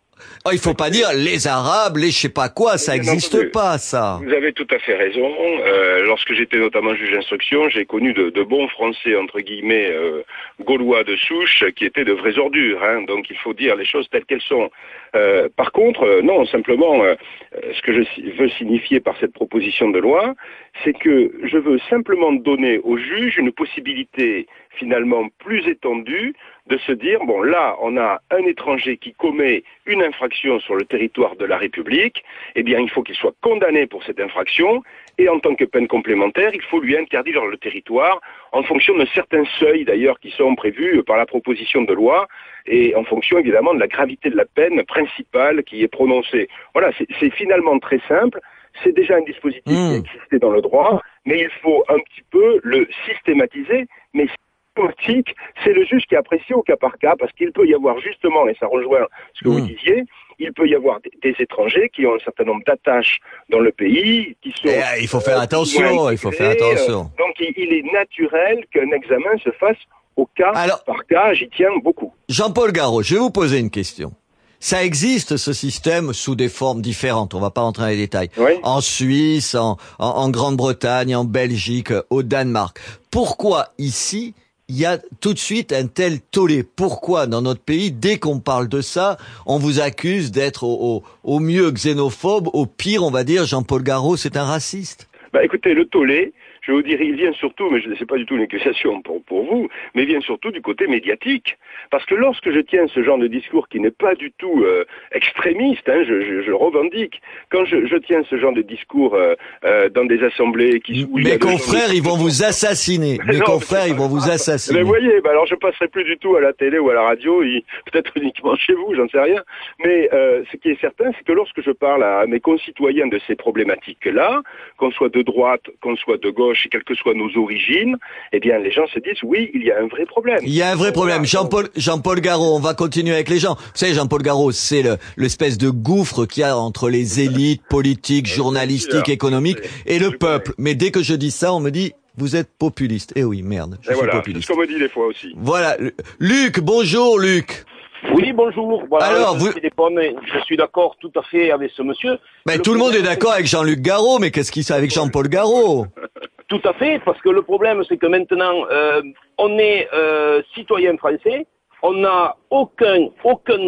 Oh, il faut pas dire les Arabes, les je sais pas quoi, ça n'existe pas, ça. Vous avez tout à fait raison. Lorsque j'étais notamment juge d'instruction, j'ai connu de bons Français, entre guillemets, gaulois de souche, qui étaient de vraies ordures. Hein. Donc il faut dire les choses telles qu'elles sont. Par contre, non, simplement, ce que je veux signifier par cette proposition de loi, c'est que je veux simplement donner aux juges une possibilité finalement plus étendue de se dire, bon là, on a un étranger qui commet une infraction sur le territoire de la République, eh bien il faut qu'il soit condamné pour cette infraction, et en tant que peine complémentaire, il faut lui interdire le territoire, en fonction de certains seuils d'ailleurs qui sont prévus par la proposition de loi, et en fonction évidemment de la gravité de la peine principale qui est prononcée. Voilà, c'est finalement très simple, c'est déjà un dispositif qui existait dans le droit, mais il faut un petit peu le systématiser, mais politique, c'est le juge qui apprécie au cas par cas, parce qu'il peut y avoir justement, et ça rejoint ce que vous disiez, il peut y avoir des étrangers qui ont un certain nombre d'attaches dans le pays, qui sont... il faut faire attention, donc il est naturel qu'un examen se fasse au cas par cas, j'y tiens beaucoup. Jean-Paul Garot, je vais vous poser une question. Ça existe, ce système, sous des formes différentes. On va pas rentrer dans les détails. Oui. En Suisse, en Grande-Bretagne, en Belgique, au Danemark. Pourquoi ici, il y a tout de suite un tel tollé? Pourquoi dans notre pays, dès qu'on parle de ça, on vous accuse d'être au mieux xénophobe, au pire, on va dire, Jean-Paul Garot, c'est un raciste? Écoutez, le tollé, je vais vous dire, il vient surtout, mais c'est pas du tout une accusation pour vous, mais il vient surtout du côté médiatique. Parce que lorsque je tiens ce genre de discours qui n'est pas du tout extrémiste, hein, je revendique, quand je tiens ce genre de discours dans des assemblées qui... Mes confrères, ils vont vous assassiner. Mes confrères, ils vont vous assassiner. Mais voyez, alors je passerai plus du tout à la télé ou à la radio, peut-être uniquement chez vous, j'en sais rien. Mais ce qui est certain, c'est que lorsque je parle à mes concitoyens de ces problématiques-là, qu'on soit de droite, qu'on soit de gauche, et quelles que soient nos origines, eh bien les gens se disent oui, il y a un vrai problème. Il y a un vrai problème. Jean-Paul Garot, on va continuer avec les gens. Vous savez, Jean-Paul Garot, c'est l'espèce de gouffre qu'il y a entre les élites politiques, journalistiques, économiques et le peuple. Mais dès que je dis ça, on me dit vous êtes populiste. Eh oui, merde, je suis populiste. C'est ce qu'on me dit des fois aussi. Voilà. Luc, bonjour Luc. Oui, bonjour. Voilà, alors, je suis d'accord tout à fait avec ce monsieur. Mais tout le monde est d'accord avec Jean-Luc Garot, mais qu'est-ce qu'il fait avec Jean-Paul Garot? Tout à fait, parce que le problème, c'est que maintenant, on est citoyen français, on n'a aucun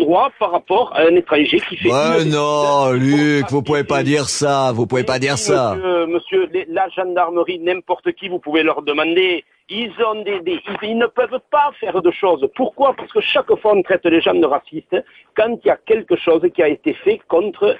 droit par rapport à un étranger qui fait... non, Luc, vous pouvez pas dire ça, Monsieur, la gendarmerie, n'importe qui, vous pouvez leur demander... Ils ne peuvent pas faire de choses. Pourquoi? Parce que chaque fois on traite les gens de racistes quand il y a quelque chose qui a été fait contre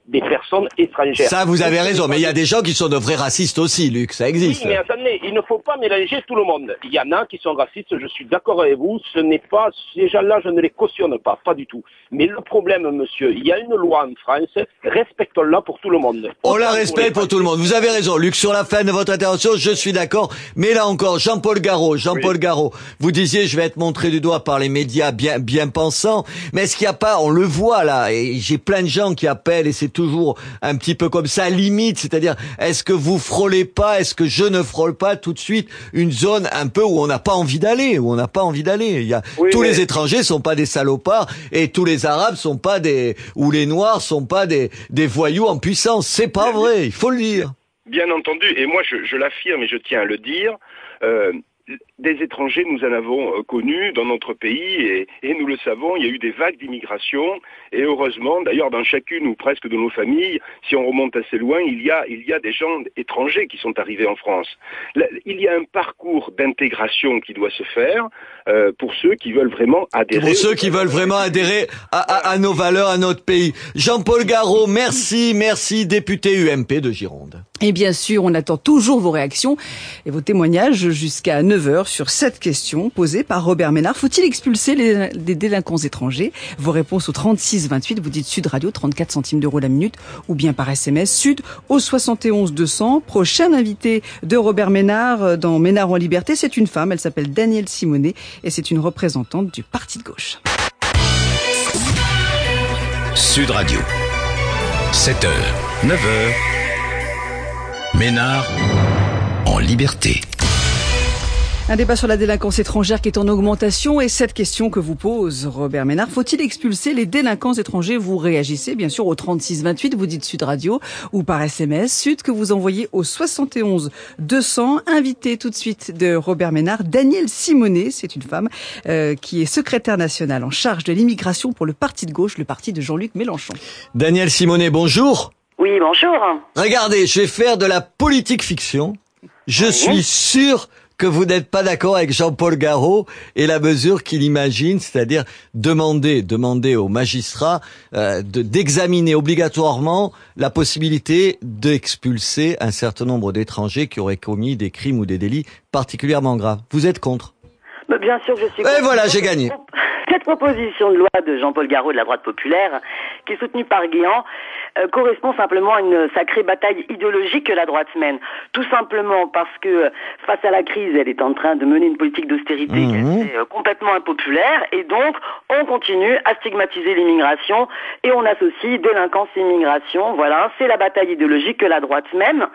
des personnes étrangères. Ça, vous avez raison, mais il y a des gens qui sont de vrais racistes aussi, Luc, ça existe. Oui, mais attendez, il ne faut pas mélanger tout le monde. Il y en a qui sont racistes, je suis d'accord avec vous, ces gens-là, je ne les cautionne pas, pas du tout. Mais le problème, monsieur, il y a une loi en France, respectons-la pour tout le monde. On la respecte pour tout le monde. Vous avez raison, Luc, sur la fin de votre intervention, je suis d'accord, mais là encore, Jean-Paul Garot, vous disiez je vais être montré du doigt par les médias bien pensants, mais est-ce qu'il n'y a pas, on le voit là, et j'ai plein de gens qui appellent et c'est toujours un petit peu comme ça, limite, c'est-à-dire est-ce que vous frôlez pas, est-ce que je ne frôle pas tout de suite une zone un peu où on n'a pas envie d'aller, tous les étrangers sont pas des salopards et tous les Arabes sont pas ou les Noirs sont pas des voyous en puissance, c'est pas vrai, il faut le dire. Bien entendu, et moi je l'affirme et je tiens à le dire, des étrangers, nous en avons connus dans notre pays et nous le savons, il y a eu des vagues d'immigration et heureusement, d'ailleurs dans chacune ou presque de nos familles, si on remonte assez loin, il y a des gens étrangers qui sont arrivés en France. Il y a un parcours d'intégration qui doit se faire pour ceux qui veulent vraiment adhérer. Pour ceux qui veulent vraiment adhérer à nos valeurs, à notre pays. Jean-Paul Garot, merci, député UMP de Gironde. Et bien sûr, on attend toujours vos réactions et vos témoignages jusqu'à 9h sur cette question posée par Robert Ménard. Faut-il expulser les délinquants étrangers? Vos réponses au 36-28, vous dites Sud Radio, 34 centimes d'euros la minute, ou bien par SMS Sud au 71 200. Prochain invité de Robert Ménard dans Ménard en Liberté, c'est une femme, elle s'appelle Danielle Simonet et c'est une représentante du Parti de gauche. Sud Radio, 7h, 9h, Ménard en Liberté. Un débat sur la délinquance étrangère qui est en augmentation et cette question que vous pose Robert Ménard. Faut-il expulser les délinquants étrangers? Vous réagissez bien sûr au 36-28, vous dites Sud Radio ou par SMS Sud que vous envoyez au 71 200. Invité tout de suite de Robert Ménard, Danielle Simonet, c'est une femme qui est secrétaire nationale en charge de l'immigration pour le Parti de gauche, le parti de Jean-Luc Mélenchon. Danielle Simonet, bonjour. Oui, bonjour. Regardez, je vais faire de la politique fiction. Je suis sûr que vous n'êtes pas d'accord avec Jean-Paul Garot et la mesure qu'il imagine, c'est-à-dire demander aux magistrats d'examiner obligatoirement la possibilité d'expulser un certain nombre d'étrangers qui auraient commis des crimes ou des délits particulièrement graves. Vous êtes contre? Bien sûr que je suis contre. Et voilà, j'ai gagné. Cette proposition de loi de Jean-Paul Garot de la droite populaire, qui est soutenue par Guéant, correspond simplement à une sacrée bataille idéologique que la droite mène. Tout simplement parce que face à la crise, elle est en train de mener une politique d'austérité qui est complètement impopulaire et donc on continue à stigmatiser l'immigration et on associe délinquance et immigration. Voilà, c'est la bataille idéologique que la droite mène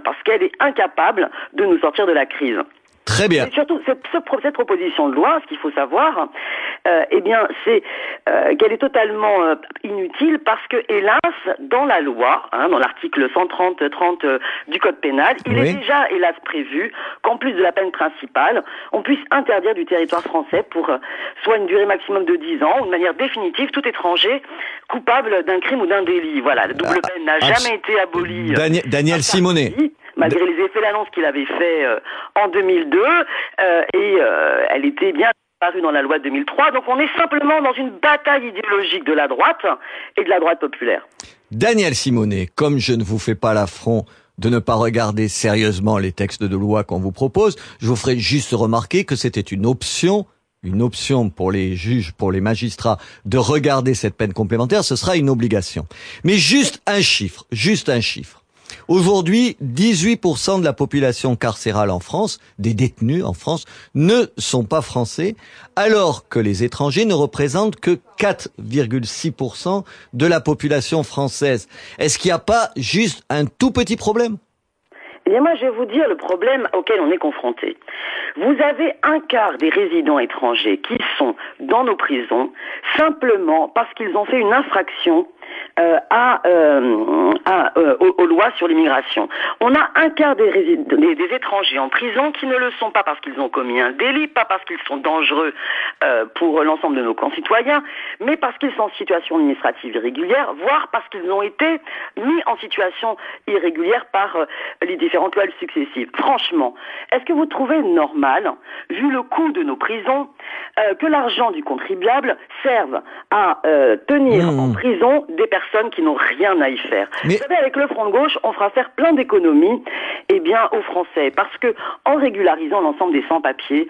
parce qu'elle est incapable de nous sortir de la crise. Très bien. Et surtout, cette proposition de loi, ce qu'il faut savoir, c'est qu'elle est totalement inutile parce que, hélas, dans la loi, dans l'article 130 du Code pénal, il est déjà, hélas, prévu qu'en plus de la peine principale, on puisse interdire du territoire français pour soit une durée maximum de 10 ans ou de manière définitive tout étranger coupable d'un crime ou d'un délit. Voilà, la double peine n'a jamais été abolie. Danielle Simonet. malgré les effets d'annonce qu'il avait fait en 2002, elle était bien apparue dans la loi de 2003. Donc on est simplement dans une bataille idéologique de la droite et de la droite populaire. Daniel Simonet, comme je ne vous fais pas l'affront de ne pas regarder sérieusement les textes de loi qu'on vous propose, je vous ferai juste remarquer que c'était une option pour les juges, pour les magistrats, de regarder cette peine complémentaire, ce sera une obligation. Mais juste un chiffre. Aujourd'hui, 18% de la population carcérale en France, des détenus en France, ne sont pas français, alors que les étrangers ne représentent que 4,6% de la population française. Est-ce qu'il n'y a pas juste un tout petit problème ? Eh bien, moi, je vais vous dire le problème auquel on est confronté. Vous avez un quart des résidents étrangers qui sont dans nos prisons simplement parce qu'ils ont fait une infraction aux lois sur l'immigration. On a un quart des étrangers en prison qui ne le sont pas parce qu'ils ont commis un délit, pas parce qu'ils sont dangereux pour l'ensemble de nos concitoyens, mais parce qu'ils sont en situation administrative irrégulière, voire parce qu'ils ont été mis en situation irrégulière par les différentes lois successives. Franchement, est-ce que vous trouvez normal, vu le coût de nos prisons, que l'argent du contribuable serve à tenir en prison des personnes qui n'ont rien à y faire? Vous savez, avec le Front de gauche, on fera faire plein d'économies, aux Français, parce que en régularisant l'ensemble des sans-papiers,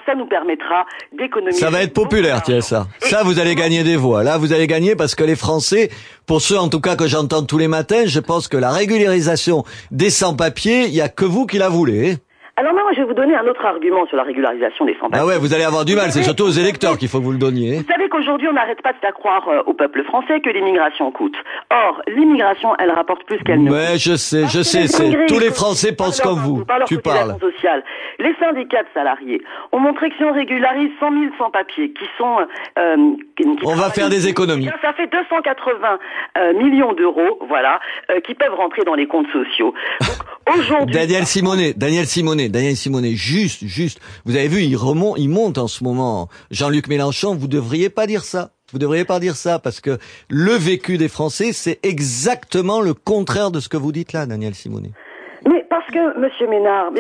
ça nous permettra d'économiser. Ça va être populaire, tiens, ça. Ça, vous allez gagner des voix. Là, vous allez gagner parce que les Français, pour ceux en tout cas que j'entends tous les matins, je pense que la régularisation des sans-papiers, il y a que vous qui la voulez. Alors moi, je vais vous donner un autre argument sur la régularisation des sans-papiers. Ah ouais, vous allez avoir du mal, c'est surtout aux électeurs qu'il faut que vous le donniez. Vous savez qu'aujourd'hui, on n'arrête pas de faire croire au peuple français que l'immigration coûte. Or, l'immigration, elle rapporte plus qu'elle ne coûte. Mais je sais, tous les Français pensent comme vous. Tu parles. Les syndicats de salariés ont montré que si on régularise 100 000 sans-papiers qui sont... on va faire des économies. Ça fait 280 millions d'euros, qui peuvent rentrer dans les comptes sociaux. Donc, aujourd'hui... Daniel Simonet, juste, vous avez vu, il monte en ce moment. Jean-Luc Mélenchon, vous devriez pas dire ça. Parce que le vécu des Français, c'est exactement le contraire de ce que vous dites là, Daniel Simonet. Mais parce que, monsieur Ménard,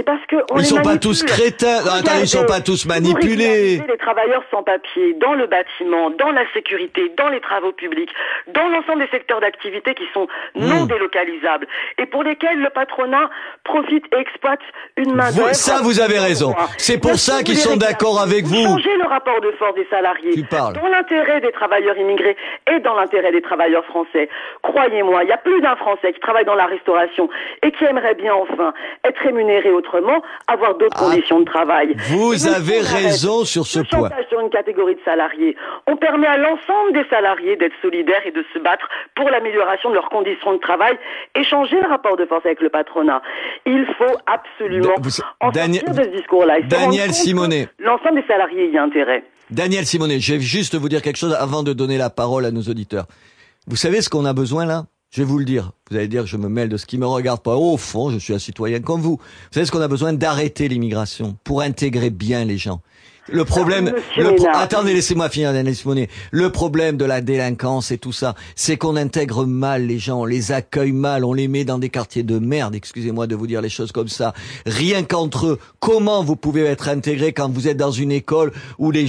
ils sont pas tous crétins. Attendez, ils sont pas tous manipulés. Les travailleurs sans papier, dans le bâtiment, dans la sécurité, dans les travaux publics, dans l'ensemble des secteurs d'activité qui sont non délocalisables et pour lesquels le patronat profite et exploite une main-d'œuvre. Ça, vous avez raison. C'est pour ça qu'ils sont d'accord avec vous. Changez le rapport de force des salariés. Dans l'intérêt des travailleurs immigrés et dans l'intérêt des travailleurs français. Croyez-moi, il y a plus d'un Français qui travaille dans la restauration et qui aimerait bien enfin être rémunéré autrement, avoir d'autres conditions de travail. Vous avez raison sur ce point. Le chantage sur une catégorie de salariés. On permet à l'ensemble des salariés d'être solidaires et de se battre pour l'amélioration de leurs conditions de travail et changer le rapport de force avec le patronat. Il faut absolument sortir de ce discours-là. Daniel Simonet. L'ensemble des salariés y a intérêt. Daniel Simonet, je vais juste vous dire quelque chose avant de donner la parole à nos auditeurs. Vous savez ce qu'on a besoin là ? Je vais vous le dire. Vous allez dire que je me mêle de ce qui me regarde pas. Au fond, je suis un citoyen comme vous. Vous savez ce qu'on a besoin? D'arrêter l'immigration pour intégrer bien les gens. Le problème, attendez, laissez-moi finir, Daniel Simonet. Le problème de la délinquance et tout ça, c'est qu'on intègre mal les gens, on les accueille mal, on les met dans des quartiers de merde, excusez-moi de vous dire les choses comme ça. Rien qu'entre eux, comment vous pouvez être intégré quand vous êtes dans une école où les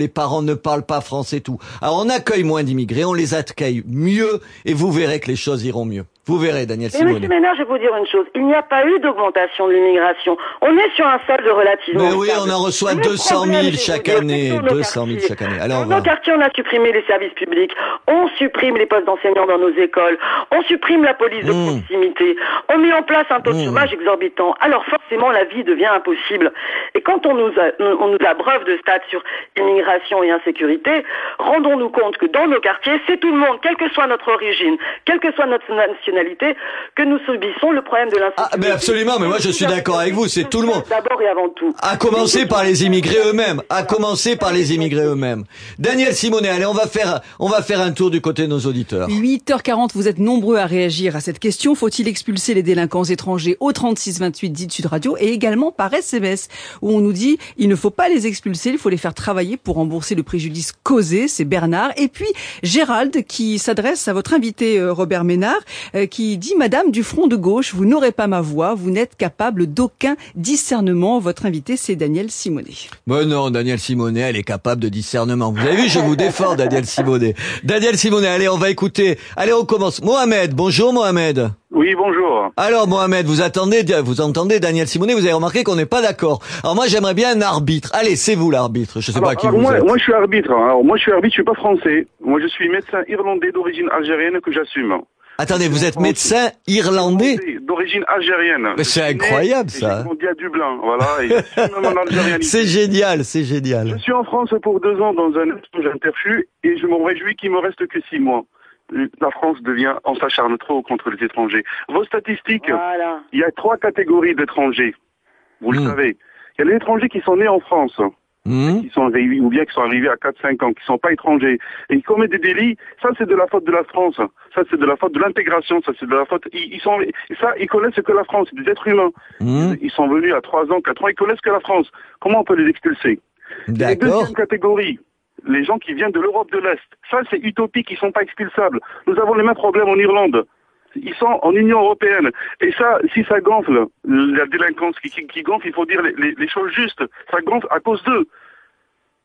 parents ne parlent pas français et tout? Alors on accueille moins d'immigrés, on les accueille mieux et vous verrez que les choses iront mieux. Vous verrez, Daniel Simonet. Mais monsieur Ménard, je vais vous dire une chose. Il n'y a pas eu d'augmentation de l'immigration. On est sur un solde relativement... Mais oui, on en reçoit 200 000 chaque année. 200 000 chaque année. Alors, dans nos quartiers, on a supprimé les services publics. On supprime les postes d'enseignants dans nos écoles. On supprime la police de proximité. On met en place un taux de chômage exorbitant. Alors forcément, la vie devient impossible. Et quand on nous abreuve de stats sur immigration et insécurité, rendons-nous compte que dans nos quartiers, c'est tout le monde, quelle que soit notre origine, quelle que soit notre nationalité, que nous subissons le problème de l'insécurité. Ah, mais absolument, mais moi je suis d'accord avec vous, c'est tout le monde. D'abord et avant tout. À commencer par les immigrés eux-mêmes. Daniel Simonet, allez, on va faire un tour du côté de nos auditeurs. 8h40, vous êtes nombreux à réagir à cette question. Faut-il expulser les délinquants étrangers au 3628 dit Sud Radio et également par SMS où on nous dit il ne faut pas les expulser, il faut les faire travailler pour rembourser le préjudice causé. C'est Bernard. Et puis Gérald qui s'adresse à votre invité Robert Ménard qui dit « Madame du front de gauche, vous n'aurez pas ma voix, vous n'êtes capable d'aucun discernement ». Votre invité, c'est Danielle Simonet. Bon non, Danielle Simonet, elle est capable de discernement. Vous avez vu, je vous défends, Danielle Simonet. Danielle Simonet, allez, on va écouter. Allez, on commence. Mohamed, bonjour Mohamed. Oui, bonjour. Alors Mohamed, vous entendez Danielle Simonet, vous avez remarqué qu'on n'est pas d'accord. Alors moi, j'aimerais bien un arbitre. Allez, c'est vous l'arbitre. Je sais pas qui vous êtes. Moi, je suis arbitre. Alors moi, je suis pas français. Moi, je suis médecin irlandais d'origine algérienne que j'assume. Attendez, vous êtes médecin irlandais d'origine algérienne. Mais c'est incroyable ça. J'ai grandi à Dublin, voilà. Et j'assume mon algérianité. C'est génial, c'est génial. Je suis en France pour 2 ans dans un échange interchu et je me réjouis qu'il me reste que 6 mois. La France on s'acharne trop contre les étrangers. Vos statistiques, il y a 3 catégories d'étrangers. Vous le savez. Il y a les étrangers qui sont nés en France. Qui sont arrivés, ou bien qui sont arrivés à 4-5 ans, qui sont pas étrangers, et ils commettent des délits, ça c'est de la faute de la France, ça c'est de la faute de l'intégration, ça c'est de la faute, ils connaissent que la France, des êtres humains. Ils sont venus à 3 ans, 4 ans, ils connaissent que la France. Comment on peut les expulser? La deuxième catégorie, les gens qui viennent de l'Europe de l'Est, ça c'est utopique, ils sont pas expulsables. Nous avons les mêmes problèmes en Irlande. Ils sont en Union européenne. Et ça, si ça gonfle, la délinquance qui gonfle, il faut dire les choses justes. Ça gonfle à cause d'eux.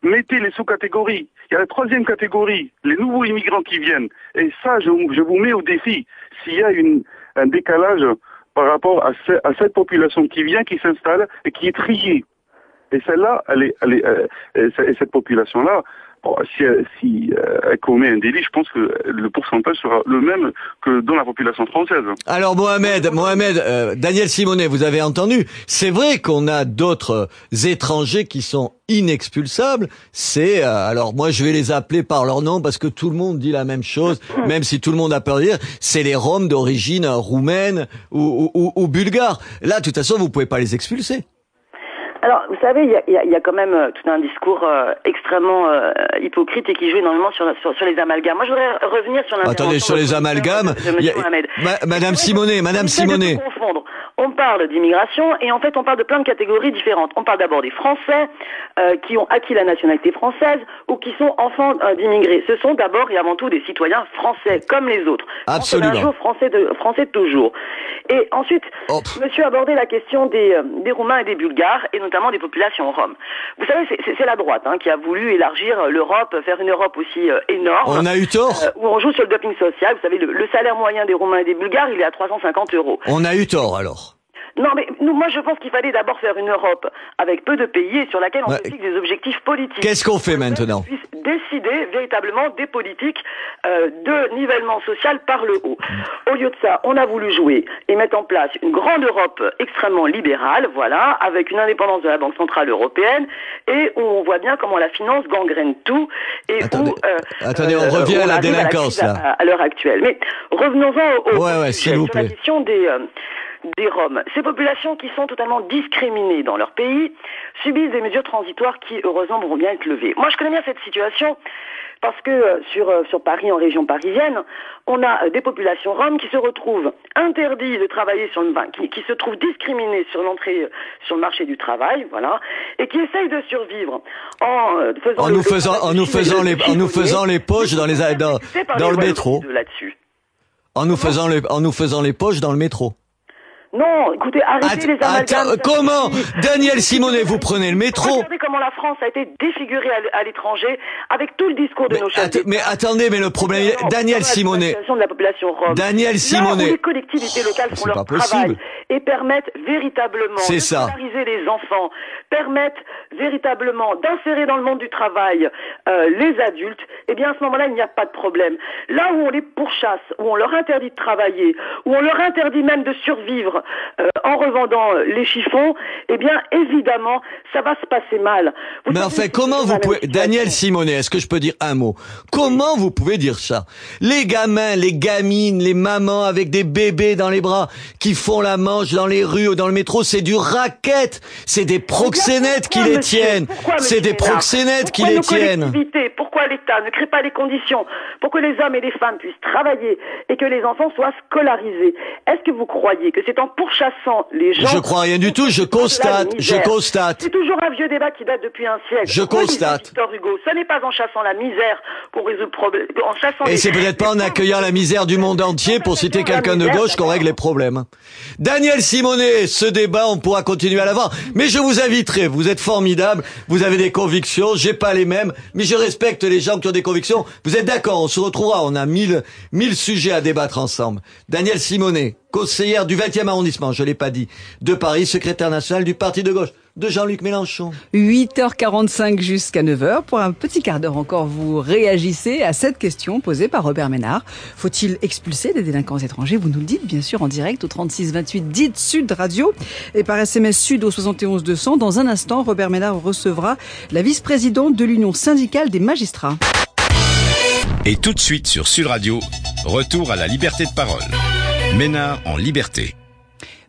Mettez les sous-catégories. Il y a la 3e catégorie, les nouveaux immigrants qui viennent. Et ça, je vous mets au défi. S'il y a un décalage par rapport à cette population qui vient, qui s'installe et qui est triée. Et celle-là, cette population-là, si elle commet un délit, je pense que le pourcentage sera le même que dans la population française. Alors Mohamed, Danielle Simonet, vous avez entendu, c'est vrai qu'on a d'autres étrangers qui sont inexpulsables. Alors moi je vais les appeler par leur nom parce que tout le monde dit la même chose, même si tout le monde a peur de dire, c'est les Roms d'origine roumaine ou bulgare. Là, de toute façon, vous pouvez pas les expulser. Alors, vous savez, il y a quand même tout un discours extrêmement hypocrite et qui joue énormément sur les amalgames. Moi, je voudrais revenir sur l'intervention. Attendez, sur les amalgames, Madame Simonet. On parle d'immigration et en fait, on parle de plein de catégories différentes. On parle d'abord des Français qui ont acquis la nationalité française ou qui sont enfants d'immigrés. Ce sont d'abord et avant tout des citoyens français, comme les autres. Absolument. Français d'un jour, français toujours. Et ensuite, monsieur a abordé la question des Roumains et des Bulgares et notamment des populations roms. Vous savez, c'est la droite qui a voulu élargir l'Europe, faire une Europe aussi énorme. On a eu tort. Où on joue sur le dumping social. Vous savez, le salaire moyen des Roumains et des Bulgares, il est à 350 €. On a eu tort alors. Non, mais moi je pense qu'il fallait d'abord faire une Europe avec peu de pays et sur laquelle on se fixe des objectifs politiques. Qu'est-ce qu'on fait maintenant? On puisse décider véritablement des politiques de nivellement social par le haut. Au lieu de ça, on a voulu jouer et mettre en place une grande Europe extrêmement libérale, voilà, avec une indépendance de la Banque Centrale Européenne et où on voit bien comment la finance gangrène tout et Attendez, on revient à la délinquance là. À l'heure actuelle. Mais revenons-en s'il vous plaît. La question des Roms. Ces populations qui sont totalement discriminées dans leur pays subissent des mesures transitoires qui, heureusement, vont bien être levées. Moi, je connais bien cette situation parce que sur Paris, en région parisienne, on a des populations roms qui se retrouvent interdites de travailler qui se trouvent discriminées sur l'entrée sur le marché du travail, voilà, et qui essayent de survivre en nous faisant les poches dans le métro. En nous faisant les poches dans le métro. Non, écoutez, arrêtez les amalgames. Comment Danielle Simonet, vous prenez le métro. Regardez comment la France a été défigurée à l'étranger avec tout le discours de nos chefs d'État. Mais attendez, mais le problème, Danielle Simonet. De la population rome. Danielle Simonet. Là où les collectivités locales font leur travail et permettent véritablement de scolariser les enfants, permettent véritablement d'insérer dans le monde du travail les adultes, eh bien à ce moment-là, il n'y a pas de problème. Là où on les pourchasse, où on leur interdit de travailler, où on leur interdit même de survivre en revendant les chiffons, eh bien évidemment ça va se passer mal. Mais enfin, comment vous pouvez, Danielle Simonet, est-ce que je peux dire un mot? Comment vous pouvez dire ça? Les gamins, les gamines, les mamans avec des bébés dans les bras qui font la manche dans les rues ou dans le métro, c'est du racket, c'est des proxénètes qui les tiennent. C'est des proxénètes qui les tiennent. Pourquoi l'État ne crée pas les conditions pour que les hommes et les femmes puissent travailler et que les enfants soient scolarisés. Est-ce que vous croyez que c'est en pourchassant les gens... Je crois rien du tout, je constate. C'est toujours un vieux débat qui date depuis un siècle. Je constate. Victor Hugo, ce n'est pas en chassant la misère pour résoudre le problème, en chassant et c'est peut-être pas en accueillant la misère du monde entier, pour citer quelqu'un de gauche, qu'on règle les problèmes. Daniel Simonet, ce débat, on pourra continuer à l'avoir, mais je vous inviterai, vous êtes formidable, vous avez des convictions, j'ai pas les mêmes, mais je respecte les gens qui ont des convictions. Vous êtes d'accord, on se retrouvera, on a 1000 sujets à débattre ensemble. Daniel Simonet, conseillère du 20e arrondissement, je l'ai pas dit, de Paris, secrétaire national du parti de gauche de Jean-Luc Mélenchon. 8h45 jusqu'à 9h. Pour un petit quart d'heure encore, vous réagissez à cette question posée par Robert Ménard. Faut-il expulser des délinquants étrangers? Vous nous le dites, bien sûr, en direct au 36 28, dites Sud Radio. Et par SMS Sud au 71 200. Dans un instant, Robert Ménard recevra la vice-présidente de l'Union syndicale des magistrats. Et tout de suite sur Sud Radio, retour à la liberté de parole. Ménard en liberté.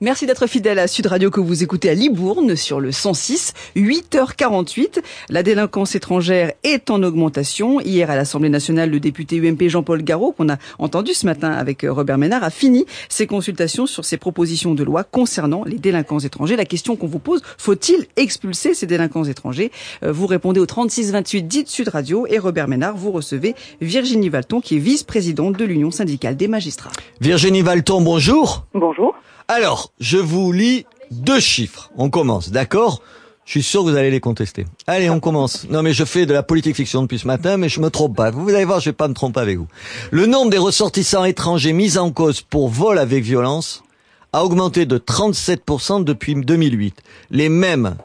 Merci d'être fidèle à Sud Radio que vous écoutez à Libourne sur le 106, 8h48. La délinquance étrangère est en augmentation. Hier à l'Assemblée nationale, le député UMP Jean-Paul Garot, qu'on a entendu ce matin avec Robert Ménard, a fini ses consultations sur ses propositions de loi concernant les délinquants étrangers. La question qu'on vous pose, faut-il expulser ces délinquants étrangers? Vous répondez au 36 28, dites Sud Radio, et Robert Ménard, vous recevez Virginie Valton, qui est vice-présidente de l'Union syndicale des magistrats. Virginie Valton, bonjour. Bonjour. Alors, je vous lis 2 chiffres. On commence, d'accord? Je suis sûr que vous allez les contester. Allez, on commence. Non, mais je fais de la politique fiction depuis ce matin, mais je me trompe pas. Vous allez voir, je vais pas me tromper avec vous. Le nombre des ressortissants étrangers mis en cause pour vol avec violence a augmenté de 37% depuis 2008. Les mêmes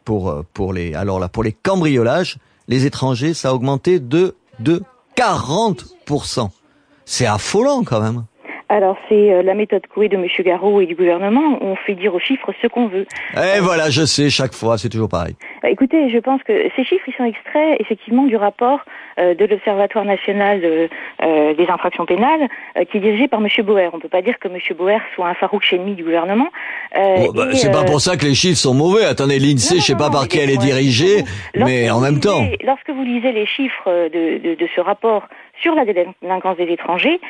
pour les cambriolages, les étrangers, ça a augmenté de 40%. C'est affolant quand même. Alors, c'est la méthode Coué de M. Garot et du gouvernement. On fait dire aux chiffres ce qu'on veut. Et voilà, je sais, chaque fois, c'est toujours pareil. Écoutez, je pense que ces chiffres, ils sont extraits, effectivement, du rapport de l'Observatoire national des infractions pénales, qui est dirigé par M. Boer. On ne peut pas dire que M. Boer soit un farouche ennemi du gouvernement. C'est pas pour ça que les chiffres sont mauvais. Attendez, l'INSEE, je sais pas par qui elle est dirigée, mais en même temps... Lorsque vous lisez les chiffres de ce rapport sur la délinquance des étrangers,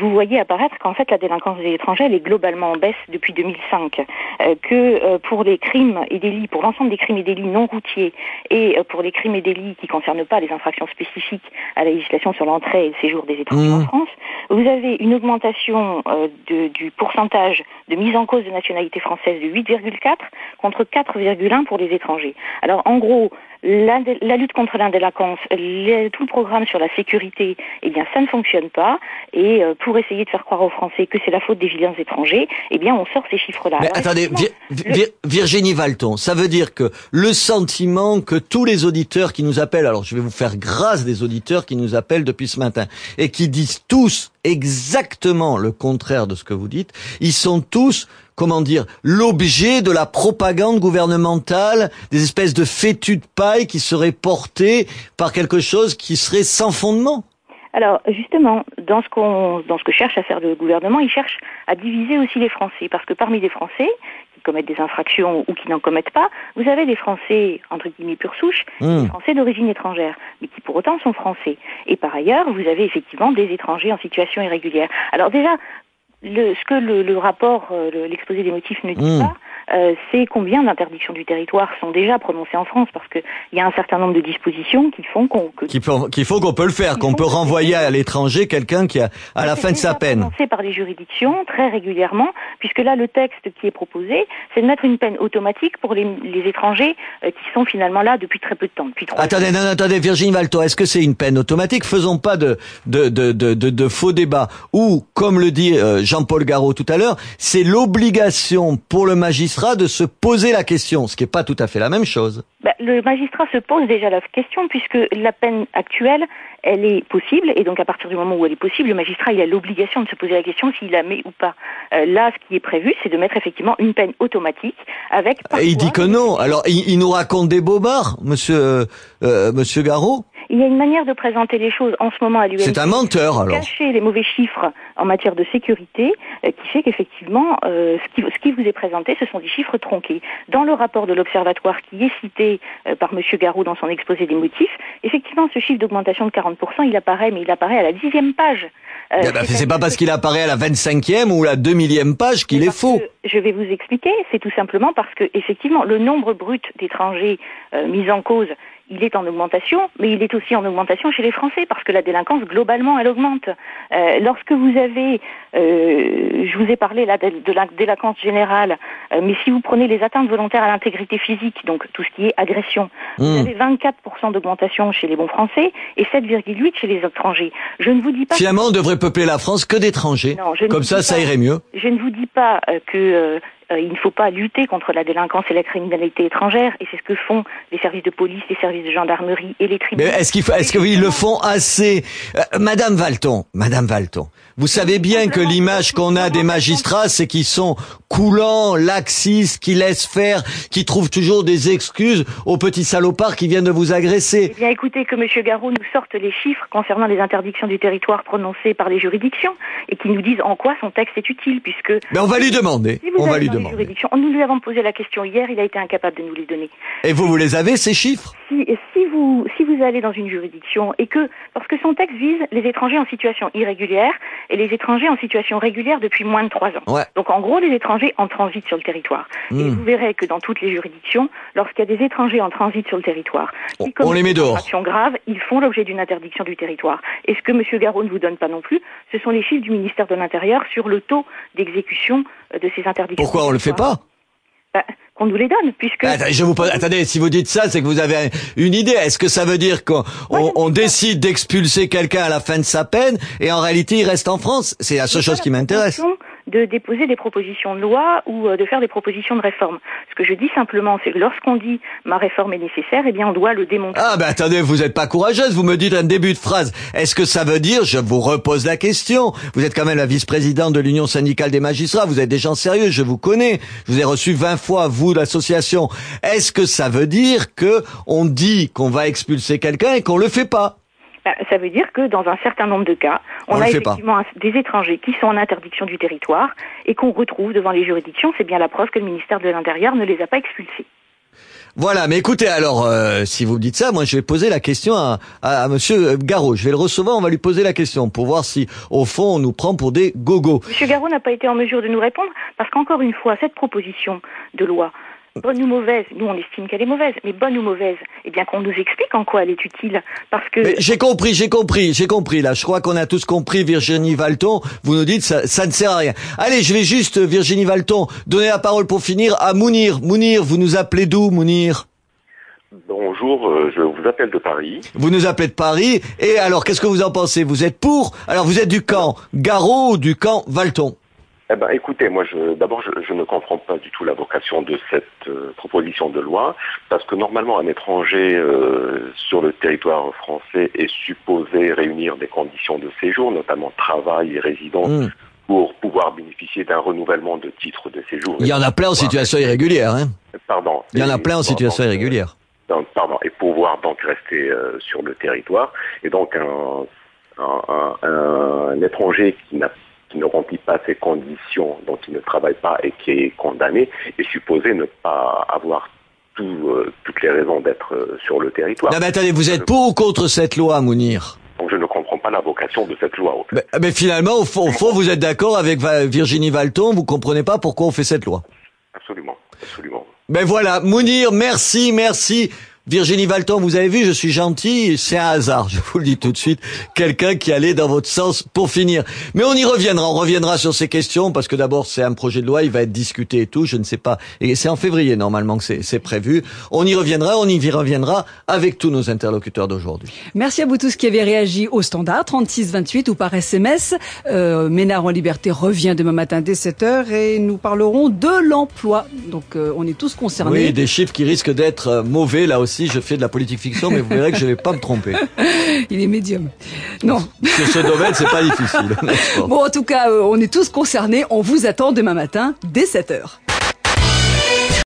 vous voyez apparaître qu'en fait la délinquance des étrangers elle est globalement en baisse depuis 2005, que pour les crimes et délits, pour l'ensemble des crimes et délits non routiers et pour les crimes et délits qui ne concernent pas les infractions spécifiques à la législation sur l'entrée et le séjour des étrangers en France, vous avez une augmentation du pourcentage de mise en cause de nationalité française de 8,4 contre 4,1 pour les étrangers. Alors en gros, la lutte contre la délinquance, tout le programme sur la sécurité, eh bien ça ne fonctionne pas. Et pour essayer de faire croire aux Français que c'est la faute des vilains étrangers, eh bien on sort ces chiffres-là. Mais alors, attendez, Virginie Valton, ça veut dire que le sentiment que tous les auditeurs qui nous appellent, alors je vais vous faire grâce des auditeurs qui nous appellent depuis ce matin et qui disent tous exactement le contraire de ce que vous dites, ils sont tous, comment dire, l'objet de la propagande gouvernementale, des espèces de fétus de paille qui seraient portés par quelque chose qui serait sans fondement. Alors justement, dans ce que cherche à faire le gouvernement, il cherche à diviser aussi les Français, parce que parmi les Français qui commettent des infractions ou qui n'en commettent pas, vous avez des Français entre guillemets pure souche, des Français d'origine étrangère, mais qui pour autant sont Français. Et par ailleurs, vous avez effectivement des étrangers en situation irrégulière. Alors déjà, ce que le rapport, l'exposé des motifs ne dit pas, c'est combien d'interdictions du territoire sont déjà prononcées en France, parce que il y a un certain nombre de dispositions qui font qu'on peut le faire, qu'on peut renvoyer à l'étranger quelqu'un qui a à la fin de sa peine. Prononcé par les juridictions très régulièrement, puisque là le texte qui est proposé, c'est de mettre une peine automatique pour les étrangers qui sont finalement là depuis très peu de temps, depuis 3 ans. Attendez, Virginie Valton, est-ce que c'est une peine automatique? Faisons pas de faux débats. Ou, comme le dit Jean-Paul Garot tout à l'heure, c'est l'obligation pour le magistrat de se poser la question, ce qui n'est pas tout à fait la même chose. Le magistrat se pose déjà la question, puisque la peine actuelle, elle est possible, et donc à partir du moment où elle est possible, le magistrat il a l'obligation de se poser la question s'il la met ou pas. Là, ce qui est prévu, c'est de mettre effectivement une peine automatique avec... Et il dit que non. Alors, il nous raconte des bobards, monsieur Garot. Il y a une manière de présenter les choses en ce moment à l'UMP. C'est un menteur, alors. Cacher les mauvais chiffres en matière de sécurité, qui fait qu'effectivement, ce qui vous est présenté, ce sont des chiffres tronqués. Dans le rapport de l'Observatoire qui est cité par M. Garot dans son exposé des motifs, effectivement, effectivement, ce chiffre d'augmentation de 40%, il apparaît à la 10e page. C'est pas parce qu'il apparaît à la 25e ou la 2000e page qu'il est faux. Je vais vous expliquer, c'est tout simplement parce que, effectivement, le nombre brut d'étrangers mis en cause, il est en augmentation, mais il est aussi en augmentation chez les Français, parce que la délinquance, globalement, elle augmente. Lorsque vous avez, je vous ai parlé là de la délinquance générale, mais si vous prenez les atteintes volontaires à l'intégrité physique, donc tout ce qui est agression, vous avez 24% d'augmentation chez les bons Français et 7,8% chez les étrangers. Je ne vous dis pas... Finalement, on devrait peupler la France que d'étrangers. Comme ça, ça irait mieux. Je ne vous dis pas que... il ne faut pas lutter contre la délinquance et la criminalité étrangère, et c'est ce que font les services de police, les services de gendarmerie et les tribunaux. Mais est-ce qu'ils le font assez? Madame Valton, vous savez bien que l'image qu'on a des magistrats, c'est qu'ils sont coulants, laxistes, qui laissent faire, qui trouvent toujours des excuses aux petits salopards qui viennent de vous agresser. Eh bien, écoutez, que Monsieur Garot nous sorte les chiffres concernant les interdictions du territoire prononcées par les juridictions, et qui nous disent en quoi son texte est utile, puisque... Mais on va lui demander. Si nous lui avons posé la question hier, il a été incapable de nous les donner. Et vous les avez, ces chiffres? Si vous allez dans une juridiction parce que son texte vise les étrangers en situation irrégulière et les étrangers en situation régulière depuis moins de 3 ans. Ouais. Donc en gros, les étrangers en transit sur le territoire. Et vous verrez que dans toutes les juridictions, lorsqu'il y a des étrangers en transit sur le territoire, on les met dehors. Actions graves, ils font l'objet d'une interdiction du territoire. Et ce que M. Garot ne vous donne pas non plus, ce sont les chiffres du ministère de l'Intérieur sur le taux d'exécution de ces interdictions. Pourquoi on le fait pas? Qu'on nous les donne, puisque... Attendez, si vous dites ça, c'est que vous avez une idée. Est-ce que ça veut dire qu'on décide d'expulser quelqu'un à la fin de sa peine et en réalité il reste en France? C'est la seule chose qui m'intéresse. De déposer des propositions de loi ou de faire des propositions de réforme. Ce que je dis simplement, c'est que lorsqu'on dit ma réforme est nécessaire, eh bien on doit le démontrer. Ah attendez, vous êtes pas courageuse, vous me dites un début de phrase. Est-ce que ça veut dire, je vous repose la question, vous êtes quand même la vice-présidente de l'Union syndicale des magistrats, vous êtes des gens sérieux, je vous connais, je vous ai reçu 20 fois, vous, l'association. Est-ce que ça veut dire que on dit qu'on va expulser quelqu'un et qu'on le fait pas? Ça veut dire que dans un certain nombre de cas, on a effectivement des étrangers qui sont en interdiction du territoire et qu'on retrouve devant les juridictions. C'est bien la preuve que le ministère de l'Intérieur ne les a pas expulsés. Voilà, mais écoutez, alors, si vous me dites ça, moi je vais poser la question à Monsieur Garot. Je vais le recevoir, on va lui poser la question pour voir si, au fond, on nous prend pour des gogos. Monsieur Garot n'a pas été en mesure de nous répondre parce qu'encore une fois, cette proposition de loi, bonne ou mauvaise, nous on estime qu'elle est mauvaise, mais bonne ou mauvaise, eh bien qu'on nous explique en quoi elle est utile, parce que... Mais j'ai compris, là, je crois qu'on a tous compris, Virginie Valton, vous nous dites ça ne sert à rien. Allez, je vais juste, Virginie Valton, donner la parole pour finir à Mounir. Mounir, vous nous appelez d'où, Mounir? Bonjour, je vous appelle de Paris. Vous nous appelez de Paris, et alors, qu'est-ce que vous en pensez? Vous êtes pour? Alors, vous êtes du camp Garot ou du camp Valton? Eh ben, écoutez, moi, d'abord, je ne comprends pas du tout la vocation de cette proposition de loi, parce que normalement, un étranger sur le territoire français est supposé réunir des conditions de séjour, notamment travail et résidence, pour pouvoir bénéficier d'un renouvellement de titre de séjour. Il y en a plein en situation irrégulière, hein. Pardon. Il y en a plein en situation irrégulière. Pardon. Et pouvoir donc rester sur le territoire. Et donc, un étranger qui ne remplit pas ces conditions, donc qui ne travaille pas et qui est condamné, est supposé ne pas avoir toutes les raisons d'être sur le territoire. Non mais attendez, vous êtes pour ou contre cette loi, Mounir? Donc je ne comprends pas la vocation de cette loi. Mais finalement, au fond, vous êtes d'accord avec Virginie Valton, vous comprenez pas pourquoi on fait cette loi? Absolument. Ben voilà, Mounir, merci. Virginie Valton, vous avez vu, je suis gentil, c'est un hasard, je vous le dis tout de suite, quelqu'un qui allait dans votre sens pour finir. Mais on reviendra sur ces questions, parce que d'abord c'est un projet de loi, il va être discuté et tout, je ne sais pas, et c'est en février normalement que c'est prévu. On y reviendra avec tous nos interlocuteurs d'aujourd'hui. Merci à vous tous qui avez réagi au standard 3628 ou par SMS. Ménard en liberté revient demain matin dès 7h et nous parlerons de l'emploi. Donc on est tous concernés. Oui, des chiffres qui risquent d'être mauvais là aussi. Je fais de la politique fiction, mais vous verrez que je vais pas me tromper. Il est médium. Non. Sur ce domaine, c'est pas difficile. Bon, en tout cas, on est tous concernés. On vous attend demain matin dès 7h.